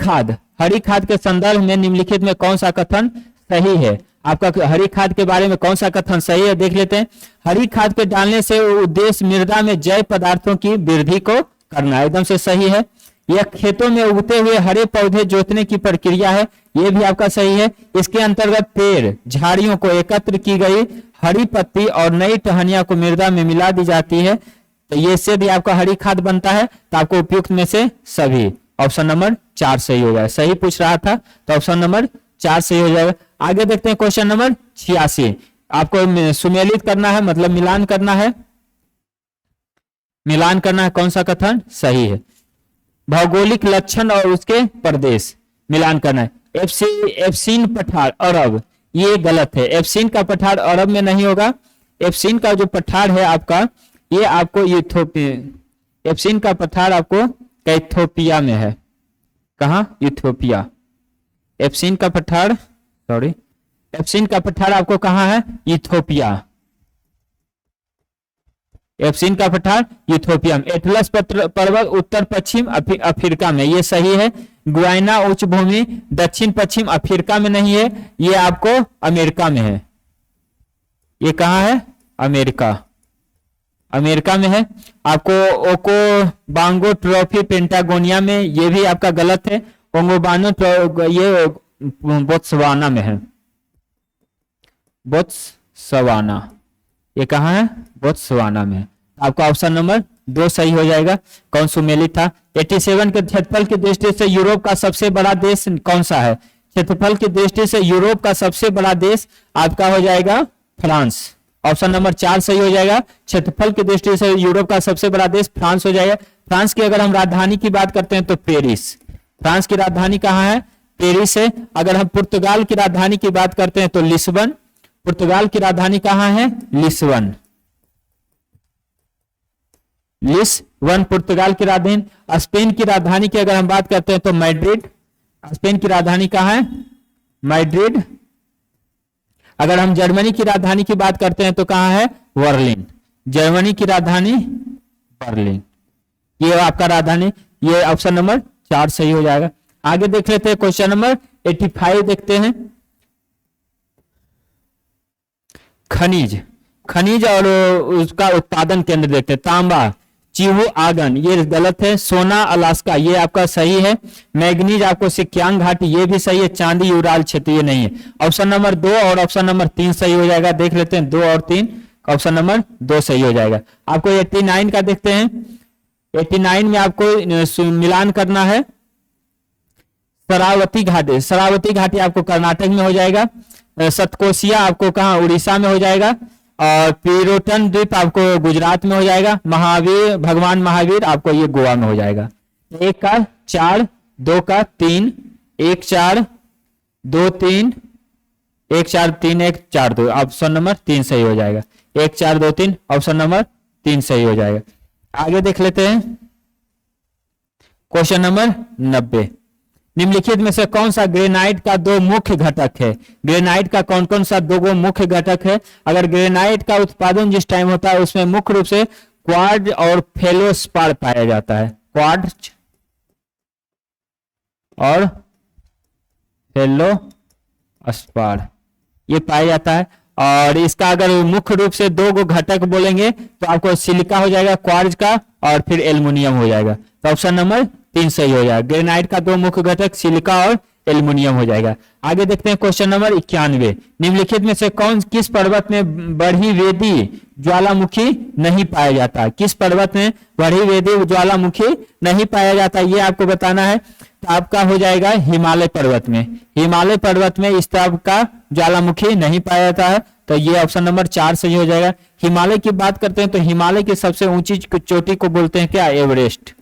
खाद के संदर्भ में निम्नलिखित में कौन सा कथन सही है? आपका हरी खाद के बारे में कौन सा कथन सही है देख लेते हैं। हरी खाद के डालने से उद्देश्य मृदा में जैव पदार्थों की वृद्धि को करना, एकदम से सही है। यह खेतों में उगते हुए हरे पौधे जोतने की प्रक्रिया है, ये भी आपका सही है। इसके अंतर्गत पेड़ झाड़ियों को एकत्र की गई हरी पत्ती और नई टहनियां को मृदा में मिला दी जाती है, तो ये से भी आपका हरी खाद बनता है। तो आपको उपयुक्त में से सभी ऑप्शन नंबर 4 सही हो जाएगा। सही पूछ रहा था तो ऑप्शन नंबर 4 सही हो जाएगा। आगे देखते हैं क्वेश्चन नंबर 86। आपको सुमेलित करना है, मतलब मिलान करना है। मिलान करना है, कौन सा कथन सही है? भौगोलिक लक्षण और उसके प्रदेश मिलान करना है। एफ्सीन पठार अरब, ये गलत है। एफ्सीन का पठार अरब में नहीं होगा। एफ्सीन का जो पठार है आपका, ये आपको इथोपिया, एफ्सीन का पठार आपको इथोपिया में है। कहाँ? इथोपिया। एफ्सीन का पठार, सॉरी, एफ्सीन का पठार आपको कहाँ है? इथोपिया। एफ्सीन का पठार इथोपिया में। एटलस पर्वत उत्तर पश्चिम अफ्रीका में, ये सही है। गुयाना उच्च भूमि दक्षिण पश्चिम अफ्रीका में नहीं है, ये आपको अमेरिका में है। ये कहाँ है? अमेरिका, अमेरिका में है। आपको ओको बांगो ट्रॉफी पेंटागोनिया में, ये भी आपका गलत है। ओंगोबानो ये बोत्सवाना में है। बोत्सवाना, ये कहाँ है? बोत्सवाना में। आपका ऑप्शन नंबर 2 सही हो जाएगा। कौन सुमेलित था? 87 के क्षेत्रफल की दृष्टि से यूरोप का सबसे बड़ा देश कौन सा है? क्षेत्रफल की दृष्टि से यूरोप का सबसे बड़ा देश आपका हो जाएगा फ्रांस। ऑप्शन नंबर 4 सही हो जाएगा। क्षेत्रफल की दृष्टि से यूरोप का सबसे बड़ा देश फ्रांस हो जाएगा। फ्रांस की अगर हम राजधानी की बात करते हैं तो पेरिस। फ्रांस की राजधानी कहाँ है? पेरिस है। अगर हम पुर्तगाल की राजधानी की बात करते हैं तो लिस्बन। पुर्तगाल की राजधानी कहाँ है? लिस्बन। लिस्बन पुर्तगाल की राजधानी। स्पेन की राजधानी की अगर हम बात करते हैं तो मैड्रिड। स्पेन की राजधानी कहाँ है? मैड्रिड। अगर हम जर्मनी की राजधानी की बात करते हैं तो कहाँ है? बर्लिन। जर्मनी की राजधानी बर्लिन, ये आपका राजधानी। ये ऑप्शन नंबर 4 सही हो जाएगा। आगे देख लेते हैं क्वेश्चन नंबर 85 देखते हैं। खनिज, खनिज और उसका उत्पादन केंद्र देखते हैं। तांबा चीहू आगन, ये गलत है। सोना अलास्का, ये आपका सही है। मैग्नीज आपको सिक्यांग घाटी, ये भी सही है। चांदी यूराल क्षेत्र, ये नहीं है। ऑप्शन नंबर 2 और ऑप्शन नंबर 3 सही हो जाएगा। देख लेते हैं 2 और 3। ऑप्शन नंबर 2 सही हो जाएगा। आपको 89 का देखते हैं। 89 में आपको मिलान करना है। शरावती घाटी, शरावती घाटी आपको कर्नाटक में हो जाएगा। सतकोशिया आपको कहाँ? उड़ीसा में हो जाएगा। और पिरोटन द्वीप आपको गुजरात में हो जाएगा। महावीर, भगवान महावीर आपको ये गोवा में हो जाएगा। 1 का 4, 2 का 3, 1 4 2 3, 1 4 3 1 4 2, ऑप्शन नंबर 3 सही हो जाएगा। 1 4 2 3, ऑप्शन नंबर 3 सही हो जाएगा। आगे देख लेते हैं क्वेश्चन नंबर 90। निम्नलिखित में से कौन सा ग्रेनाइट का 2 मुख्य घटक है? ग्रेनाइट का कौन कौन सा 2 मुख्य घटक है? अगर ग्रेनाइट का उत्पादन जिस टाइम होता है उसमें मुख्य रूप से क्वार्ट्ज और फेलोस्पार पाया जाता है। क्वार्ट्ज और फेलोस्पार ये पाया जाता है। और इसका अगर मुख्य रूप से 2 घटक बोलेंगे तो आपको सिलिका हो जाएगा क्वार्ट्ज का, और फिर एल्युमिनियम हो जाएगा। तो ऑप्शन नंबर 3 सही हो जाएगा। ग्रेनाइट का 2 मुख्य घटक सिलिका और एल्युमिनियम हो जाएगा। आगे देखते हैं क्वेश्चन नंबर 91। निम्नलिखित में से किस पर्वत में बढ़ी वेदी ज्वालामुखी नहीं पाया जाता? किस पर्वत में बढ़ी वेदी ज्वालामुखी नहीं पाया जाता, ये आपको बताना है। तो आपका हो जाएगा हिमालय पर्वत में। हिमालय पर्वत में इस तरह का ज्वालामुखी नहीं पाया जाता है, तो ये ऑप्शन नंबर 4 सही हो जाएगा। हिमालय की बात करते हैं तो हिमालय की सबसे ऊंची चोटी को बोलते हैं क्या? एवरेस्ट।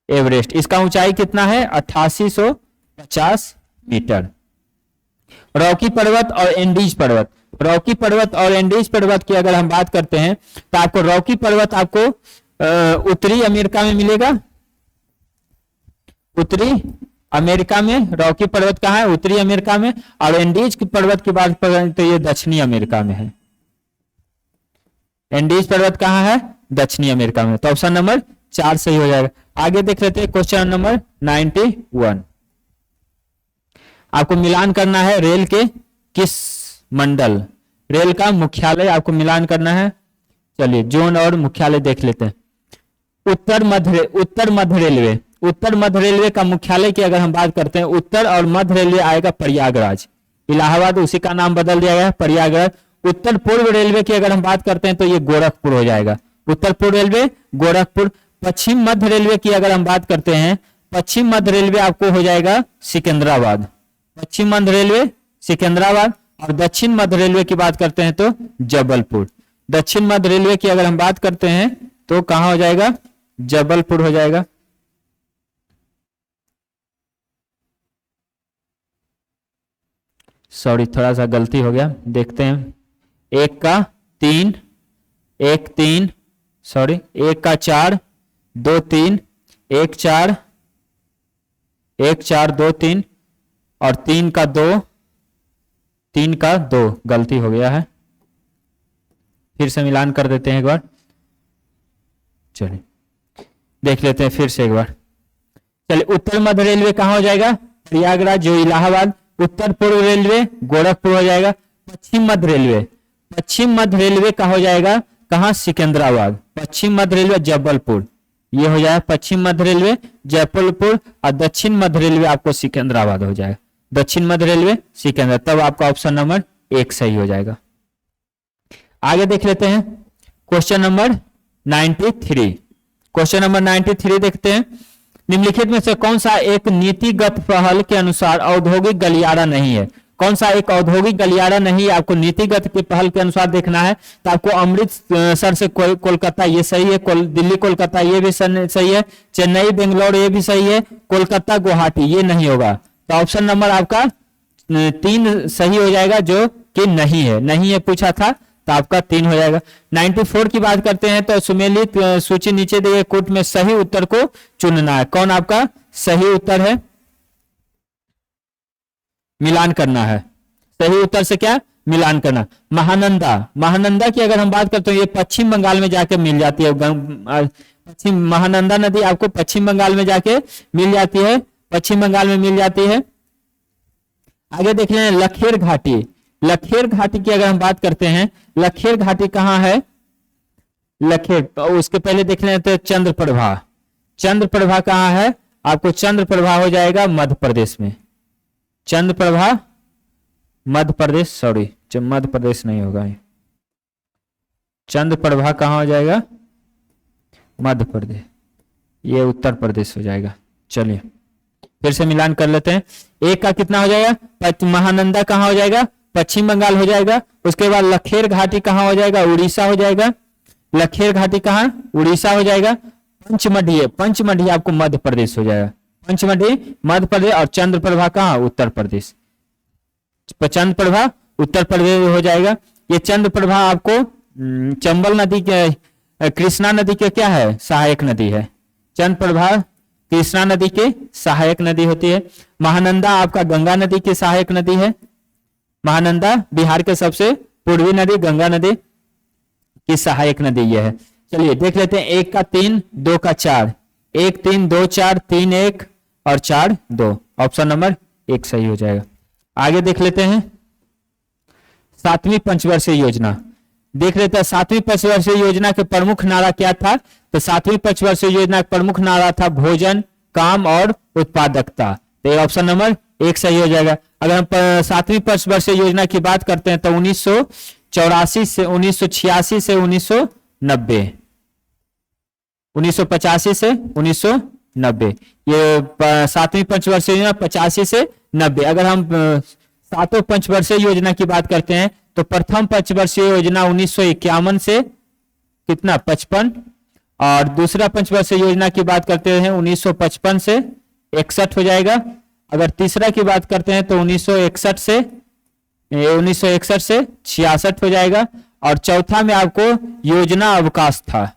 एवरेस्ट, इसका ऊंचाई कितना है? 8850 मीटर। रॉकी पर्वत और एंडीज पर्वत, रॉकी पर्वत और एंडीज पर्वत की अगर हम बात करते हैं तो आपको रॉकी पर्वत आपको उत्तरी अमेरिका में मिलेगा। उत्तरी अमेरिका में रॉकी पर्वत कहाँ है? उत्तरी अमेरिका में। और एंडीज पर्वत की बात करें तो ये दक्षिणी अमेरिका में है। एंडीज पर्वत कहाँ है? दक्षिणी अमेरिका में। तो ऑप्शन नंबर 4 सही हो जाएगा। आगे देख लेते हैं क्वेश्चन नंबर 91। आपको मिलान करना है रेल के किस मंडल, रेल का मुख्यालय आपको मिलान करना है। चलिए जोन और मुख्यालय देख लेते हैं। उत्तर मध्य रेलवे, उत्तर मध्य रेलवे का मुख्यालय की अगर हम बात करते हैं, उत्तर और मध्य रेलवे आएगा प्रयागराज, इलाहाबाद उसी का नाम बदल दिया गया है प्रयागराज। उत्तर पूर्व रेलवे की अगर हम बात करते हैं तो ये गोरखपुर हो जाएगा, उत्तर पूर्व रेलवे गोरखपुर। पश्चिम मध्य रेलवे की अगर हम बात करते हैं, पश्चिम मध्य रेलवे आपको हो जाएगा सिकंदराबाद, पश्चिम मध्य रेलवे सिकंदराबाद। और दक्षिण मध्य रेलवे की बात करते हैं तो जबलपुर, दक्षिण मध्य रेलवे की अगर हम बात करते हैं तो कहां हो जाएगा, जबलपुर हो जाएगा। सॉरी थोड़ा सा गलती हो गया, देखते हैं। एक का 3, एक 3, सॉरी एक का 4, 2 3, एक 4, एक 4 2 3 और 3 का 2, 3 का 2 गलती हो गया है, फिर से मिलान कर देते हैं एक बार। चलिए देख लेते हैं फिर से एक बार। चलिए उत्तर मध्य रेलवे कहां हो जाएगा, प्रयागराज जो इलाहाबाद। उत्तर पूर्व रेलवे गोरखपुर हो जाएगा। पश्चिम मध्य रेलवे, पश्चिम मध्य रेलवे का हो जाएगा कहां, सिकंदराबाद। पश्चिम मध्य रेलवे जबलपुर, ये हो जाएगा पश्चिम मध्य रेलवे जबलपुर। और दक्षिण मध्य रेलवे आपको सिकंदराबाद हो जाएगा, दक्षिण मध्य रेलवे सिकंदर। तब आपका ऑप्शन नंबर 1 सही हो जाएगा। आगे देख लेते हैं क्वेश्चन नंबर 93। क्वेश्चन नंबर 93 देखते हैं। निम्नलिखित में से कौन सा एक नीतिगत पहल के अनुसार औद्योगिक गलियारा नहीं है, कौन सा एक औद्योगिक गलियारा नहीं है, आपको नीतिगत की पहल के अनुसार देखना है। तो आपको अमृतसर से कोलकाता ये सही है, दिल्ली कोलकाता ये भी सही है, चेन्नई बेंगलोर ये भी सही है, कोलकाता गुवाहाटी ये नहीं होगा। तो ऑप्शन नंबर आपका 3 सही हो जाएगा, जो कि नहीं है, नहीं है पूछा था तो आपका 3 हो जाएगा। 94 की बात करते हैं तो सुमेलित सूची नीचे दिए कोट में सही उत्तर को चुनना है। कौन आपका सही उत्तर है, मिलान करना है। सही उत्तर से क्या मिलान करना। महानंदा, महानंदा की अगर हम बात करते हैं ये पश्चिम बंगाल में जाके मिल जाती है। पश्चिम महानंदा नदी आपको पश्चिम बंगाल में जाके मिल जाती है, पश्चिम बंगाल में मिल जाती है। आगे देख लें लखेर घाटी, लखेर घाटी की अगर हम बात करते हैं, लखेर घाटी कहां है, लखेर। तो उसके पहले देख लें तो चंद्रप्रभा, चंद्रप्रभा कहां है, आपको चंद्रप्रभा हो जाएगा मध्य प्रदेश में, चंद्रप्रभा मध्य प्रदेश, सॉरी मध्य प्रदेश नहीं होगा, चंद्रप्रभा कहां हो जाएगा, मध्य प्रदेश, ये उत्तर प्रदेश हो जाएगा। चलिए फिर से मिलान कर लेते हैं। एक का कितना हो जाएगा, महानंदा कहां हो जाएगा, पश्चिम बंगाल हो जाएगा। उसके बाद लखेर घाटी कहां हो जाएगा, उड़ीसा हो जाएगा। लखेर घाटी कहां, उड़ीसा हो जाएगा। पंचमढ़ी, पंचमढ़ी आपको मध्य प्रदेश हो जाएगा, पंचमढ़ी मध्य प्रदेश। और चंद्रप्रभा कहां, उत्तर प्रदेश, चंद्रप्रभा उत्तर प्रदेश हो जाएगा। ये चंद्रप्रभा आपको चंबल नदी के, कृष्णा नदी के क्या है, सहायक नदी है। चंद्रप्रभा कृष्णा नदी के सहायक नदी होती है। महानंदा आपका गंगा नदी की सहायक नदी है। महानंदा बिहार के सबसे पूर्वी नदी गंगा नदी की सहायक नदी यह है। चलिए देख लेते हैं। 1 का 3, 2 का 4, 1 3 2 4 3 1 और 4 2, ऑप्शन नंबर 1 सही हो जाएगा। आगे देख लेते हैं 7वीं पंचवर्षीय योजना, देख लेते हैं 7वीं पंचवर्षीय योजना के प्रमुख नारा क्या था। तो 7वीं पंचवर्षीय योजना का प्रमुख नारा था भोजन, काम और उत्पादकता। तो ऑप्शन नंबर 1 सही हो जाएगा। अगर हम 7वीं पंचवर्षीय योजना की बात करते हैं तो 1984 से 1986 से 1990, 1985 से 1990, ये 7वीं पंचवर्षीय योजना 85 से 90। अगर हम 7वें पंचवर्षीय योजना की बात करते हैं तो प्रथम पंचवर्षीय योजना 1951 से कितना 55, और दूसरा पंचवर्षीय योजना की बात करते हैं 1955 से 61 हो जाएगा। अगर तीसरा की बात करते हैं तो 1961 से 66 हो जाएगा। और चौथा में आपको योजना अवकाश था,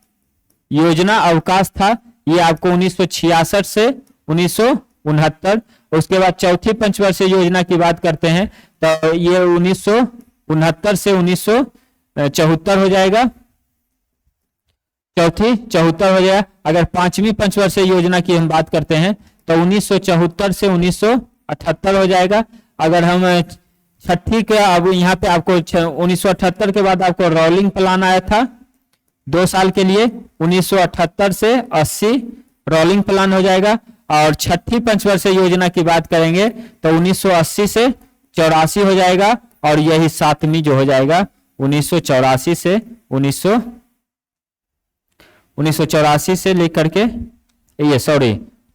योजना अवकाश था, ये आपको 1966 से 1969। उसके बाद चौथी पंचवर्षीय योजना की बात करते हैं तो ये 1969 से 1974 हो जाएगा, चौथी 74 हो जाएगा। अगर 5वीं पंचवर्षीय योजना की हम बात करते हैं तो 1974 से 1978 हो जाएगा। अगर हम छठी के, अब यहाँ पे आपको 1978 के बाद आपको रोलिंग प्लान आया था 2 साल के लिए, 1978 से 80 रोलिंग प्लान हो जाएगा। और छठी पंचवर्षीय योजना की बात करेंगे तो 1980 से 84 हो जाएगा, और यही 7वीं जो हो जाएगा 1984 से 1984 से लेकर के ये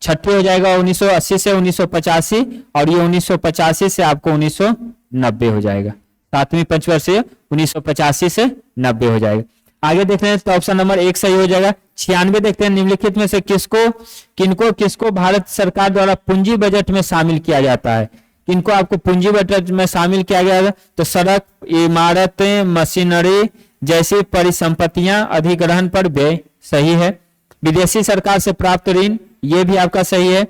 छठी हो जाएगा 1980 से 1985, और ये 1985 से आपको 1990 हो जाएगा। 7वीं पंचवर्षीय 1985 से 90 हो जाएगा। आगे देख रहे हैं तो ऑप्शन नंबर 1 सही हो जाएगा। 96 देखते हैं, निम्नलिखित में से किसको भारत सरकार द्वारा पूंजी बजट में शामिल किया जाता है। किनको आपको पूंजी बजट में शामिल किया गया है? तो सड़क, इमारतें, मशीनरी जैसी परिसंपत्तियां अधिग्रहण पर व्यय, सही है। विदेशी सरकार से प्राप्त ऋण, ये भी आपका सही है।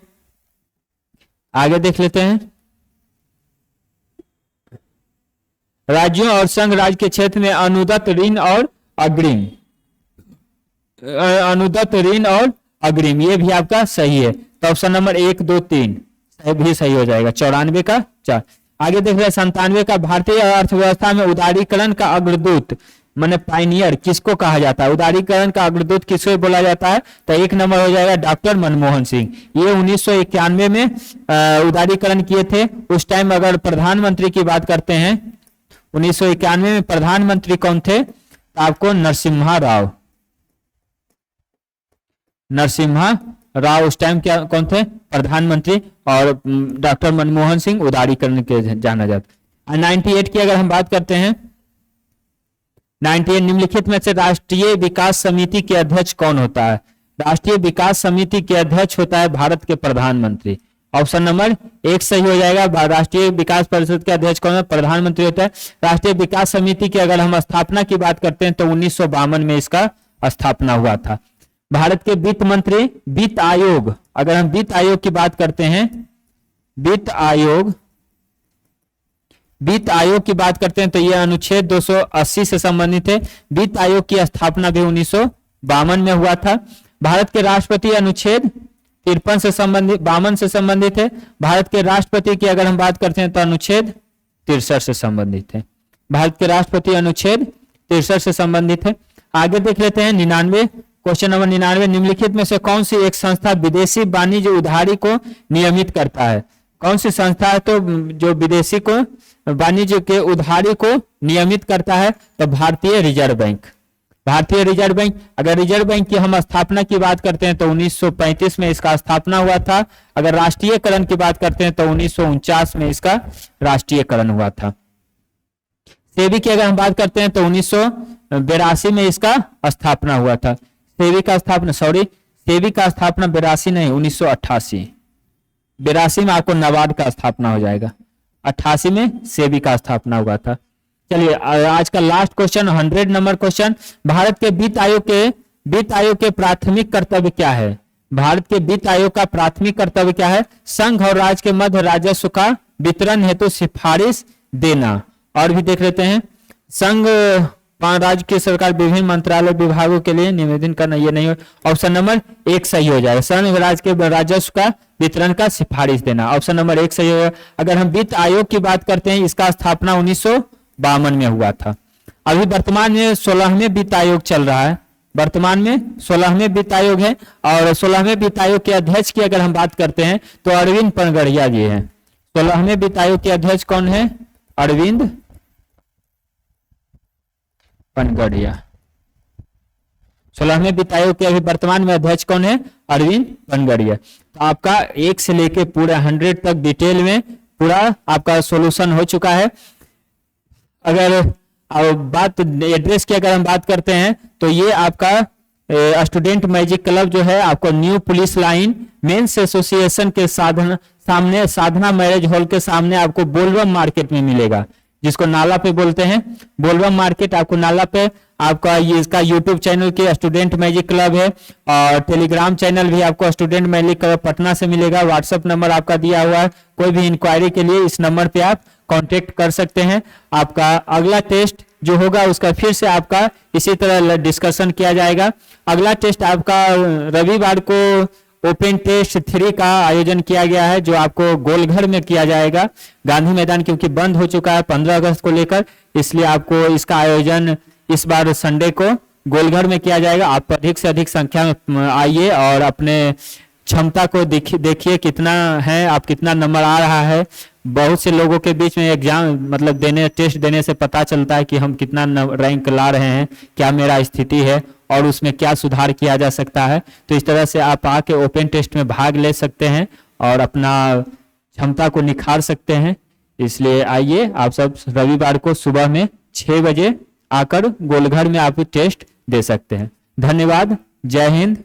आगे देख लेते हैं, राज्यों और संघ राज्य के क्षेत्र में अनुदत्त ऋण और अग्रिम, अनुदत्त ऋण और अग्रिम, ये भी आपका सही है। तो ऑप्शन नंबर 1, 2, 3 भी सही हो जाएगा। 94 का 4। आगे देख रहे हैं 97 का, भारतीय अर्थव्यवस्था में उदारीकरण का अग्रदूत माने पायनियर किसको कहा जाता है? उदारीकरण का अग्रदूत किसको बोला जाता है? तो 1 नंबर हो जाएगा डॉक्टर मनमोहन सिंह। ये 1991 में उदारीकरण किए थे। उस टाइम अगर प्रधानमंत्री की बात करते हैं, 1991 में प्रधानमंत्री कौन थे? तो आपको नरसिम्हा राव उस टाइम क्या कौन थे? प्रधानमंत्री। और डॉक्टर मनमोहन सिंह उदारीकरण के जाना जाता। 98 की अगर हम बात करते हैं, 98 निम्नलिखित में से राष्ट्रीय विकास समिति के अध्यक्ष कौन होता है? राष्ट्रीय विकास समिति के अध्यक्ष होता है भारत के प्रधानमंत्री। ऑप्शन नंबर 1 सही हो जाएगा। राष्ट्रीय विकास परिषद के अध्यक्ष कौन है? प्रधानमंत्री होता है। राष्ट्रीय विकास समिति की अगर हम स्थापना की बात करते हैं तो 1952 में इसका स्थापना हुआ था। भारत के वित्त मंत्री, वित्त आयोग, अगर हम वित्त आयोग की बात करते हैं, वित्त आयोग की बात करते हैं तो यह अनुच्छेद 280 से संबंधित है। वित्त आयोग की स्थापना भी 1952 में हुआ था। भारत के राष्ट्रपति अनुच्छेद 52 से संबंधित है। भारत के राष्ट्रपति की अगर हम बात करते हैं तो अनुच्छेद 63 से संबंधित है। भारत के राष्ट्रपति अनुच्छेद 63 से संबंधित है। आगे देख लेते हैं 99, क्वेश्चन नंबर 99, निम्नलिखित में से कौन सी एक संस्था विदेशी वाणिज्य उधारी को नियमित करता है? कौन सी संस्था है तो जो विदेशी को वाणिज्य के उधारी को नियमित करता है? तो भारतीय रिजर्व बैंक। भारतीय रिजर्व बैंक। अगर रिजर्व बैंक की हम स्थापना की बात करते हैं तो 1935 में इसका स्थापना हुआ था। अगर राष्ट्रीयकरण की बात करते हैं तो 1949 में इसका राष्ट्रीयकरण हुआ था। सेबी की अगर हम बात करते हैं तो 1982 में इसका स्थापना हुआ था। सेबी का स्थापना 82 नहीं, 1988। 82 में आपको नाबार्ड का स्थापना हो जाएगा। 88 में सेबी का स्थापना हुआ था। चलिए आज का last question, 100 number question, Bharat के वित्त आयोग के प्राथमिक कर्तव्य क्या है? भारत के वित्त आयोग का प्राथमिक कर्तव्य क्या है? संघ और राज्य के मध्य राजस्व का वितरण हेतु सिफारिश देना। और भी देख लेते हैं, संघ राज्य की सरकार विभिन्न मंत्रालय विभागों के लिए निवेदन करना, ये नहीं हो। ऑप्शन नंबर 1 सही हो जाएगा। संघ राज्य के राजस्व का वितरण का सिफारिश देना, ऑप्शन नंबर 1 सही होगा। अगर हम वित्त आयोग की बात करते हैं, इसका स्थापना 1952 में हुआ था। अभी वर्तमान में 16वें वित्त आयोग चल रहा है। वर्तमान में 16वें वित्त आयोग है। और 16वें वित्त आयोग के अध्यक्ष की अगर हम बात करते हैं तो अरविंद पनगड़िया जी हैं। 16वें वित्त आयोग के अध्यक्ष कौन है? अरविंद पनगड़िया। 16वें वित्त आयोग के अभी वर्तमान में अध्यक्ष कौन है? अरविंद पनगड़िया। तो आपका 1 से लेके पूरे 100 तक डिटेल में पूरा आपका सॉल्यूशन हो चुका है। अगर बात एड्रेस की अगर हम बात करते हैं तो ये आपका स्टूडेंट मैजिक क्लब जो है आपको new police line men's association के सामने साधना मैरिज हॉल के सामने आपको बोलबम मार्केट में मिलेगा, जिसको नाला पे बोलते हैं। बोलबम मार्केट आपको नाला पे आपका ये इसका यूट्यूब चैनल के स्टूडेंट मैजिक क्लब है। और टेलीग्राम चैनल भी आपको स्टूडेंट मैजिक क्लब पटना से मिलेगा। व्हाट्सएप नंबर आपका दिया हुआ है। कोई भी इंक्वायरी के लिए इस नंबर पे आप कांटेक्ट कर सकते हैं। आपका अगला टेस्ट जो होगा उसका फिर से आपका इसी तरह डिस्कशन किया जाएगा। अगला टेस्ट आपका रविवार को ओपन टेस्ट 3 का आयोजन किया गया है, जो आपको गोलघर में किया जाएगा। गांधी मैदान क्योंकि बंद हो चुका है 15 अगस्त को लेकर, इसलिए आपको इसका आयोजन इस बार संडे को गोलघर में किया जाएगा। आप अधिक से अधिक संख्या में आइए और अपने क्षमता को देखिए कितना है, आप कितना नंबर आ रहा है। बहुत से लोगों के बीच में एग्जाम मतलब टेस्ट देने से पता चलता है कि हम कितना रैंक ला रहे हैं, क्या मेरा स्थिति है और उसमें क्या सुधार किया जा सकता है। तो इस तरह से आप आके ओपन टेस्ट में भाग ले सकते हैं और अपना क्षमता को निखार सकते हैं। इसलिए आइए आप सब रविवार को सुबह में 6 बजे आकर गोलघर में आप टेस्ट दे सकते हैं। धन्यवाद। जय हिंद।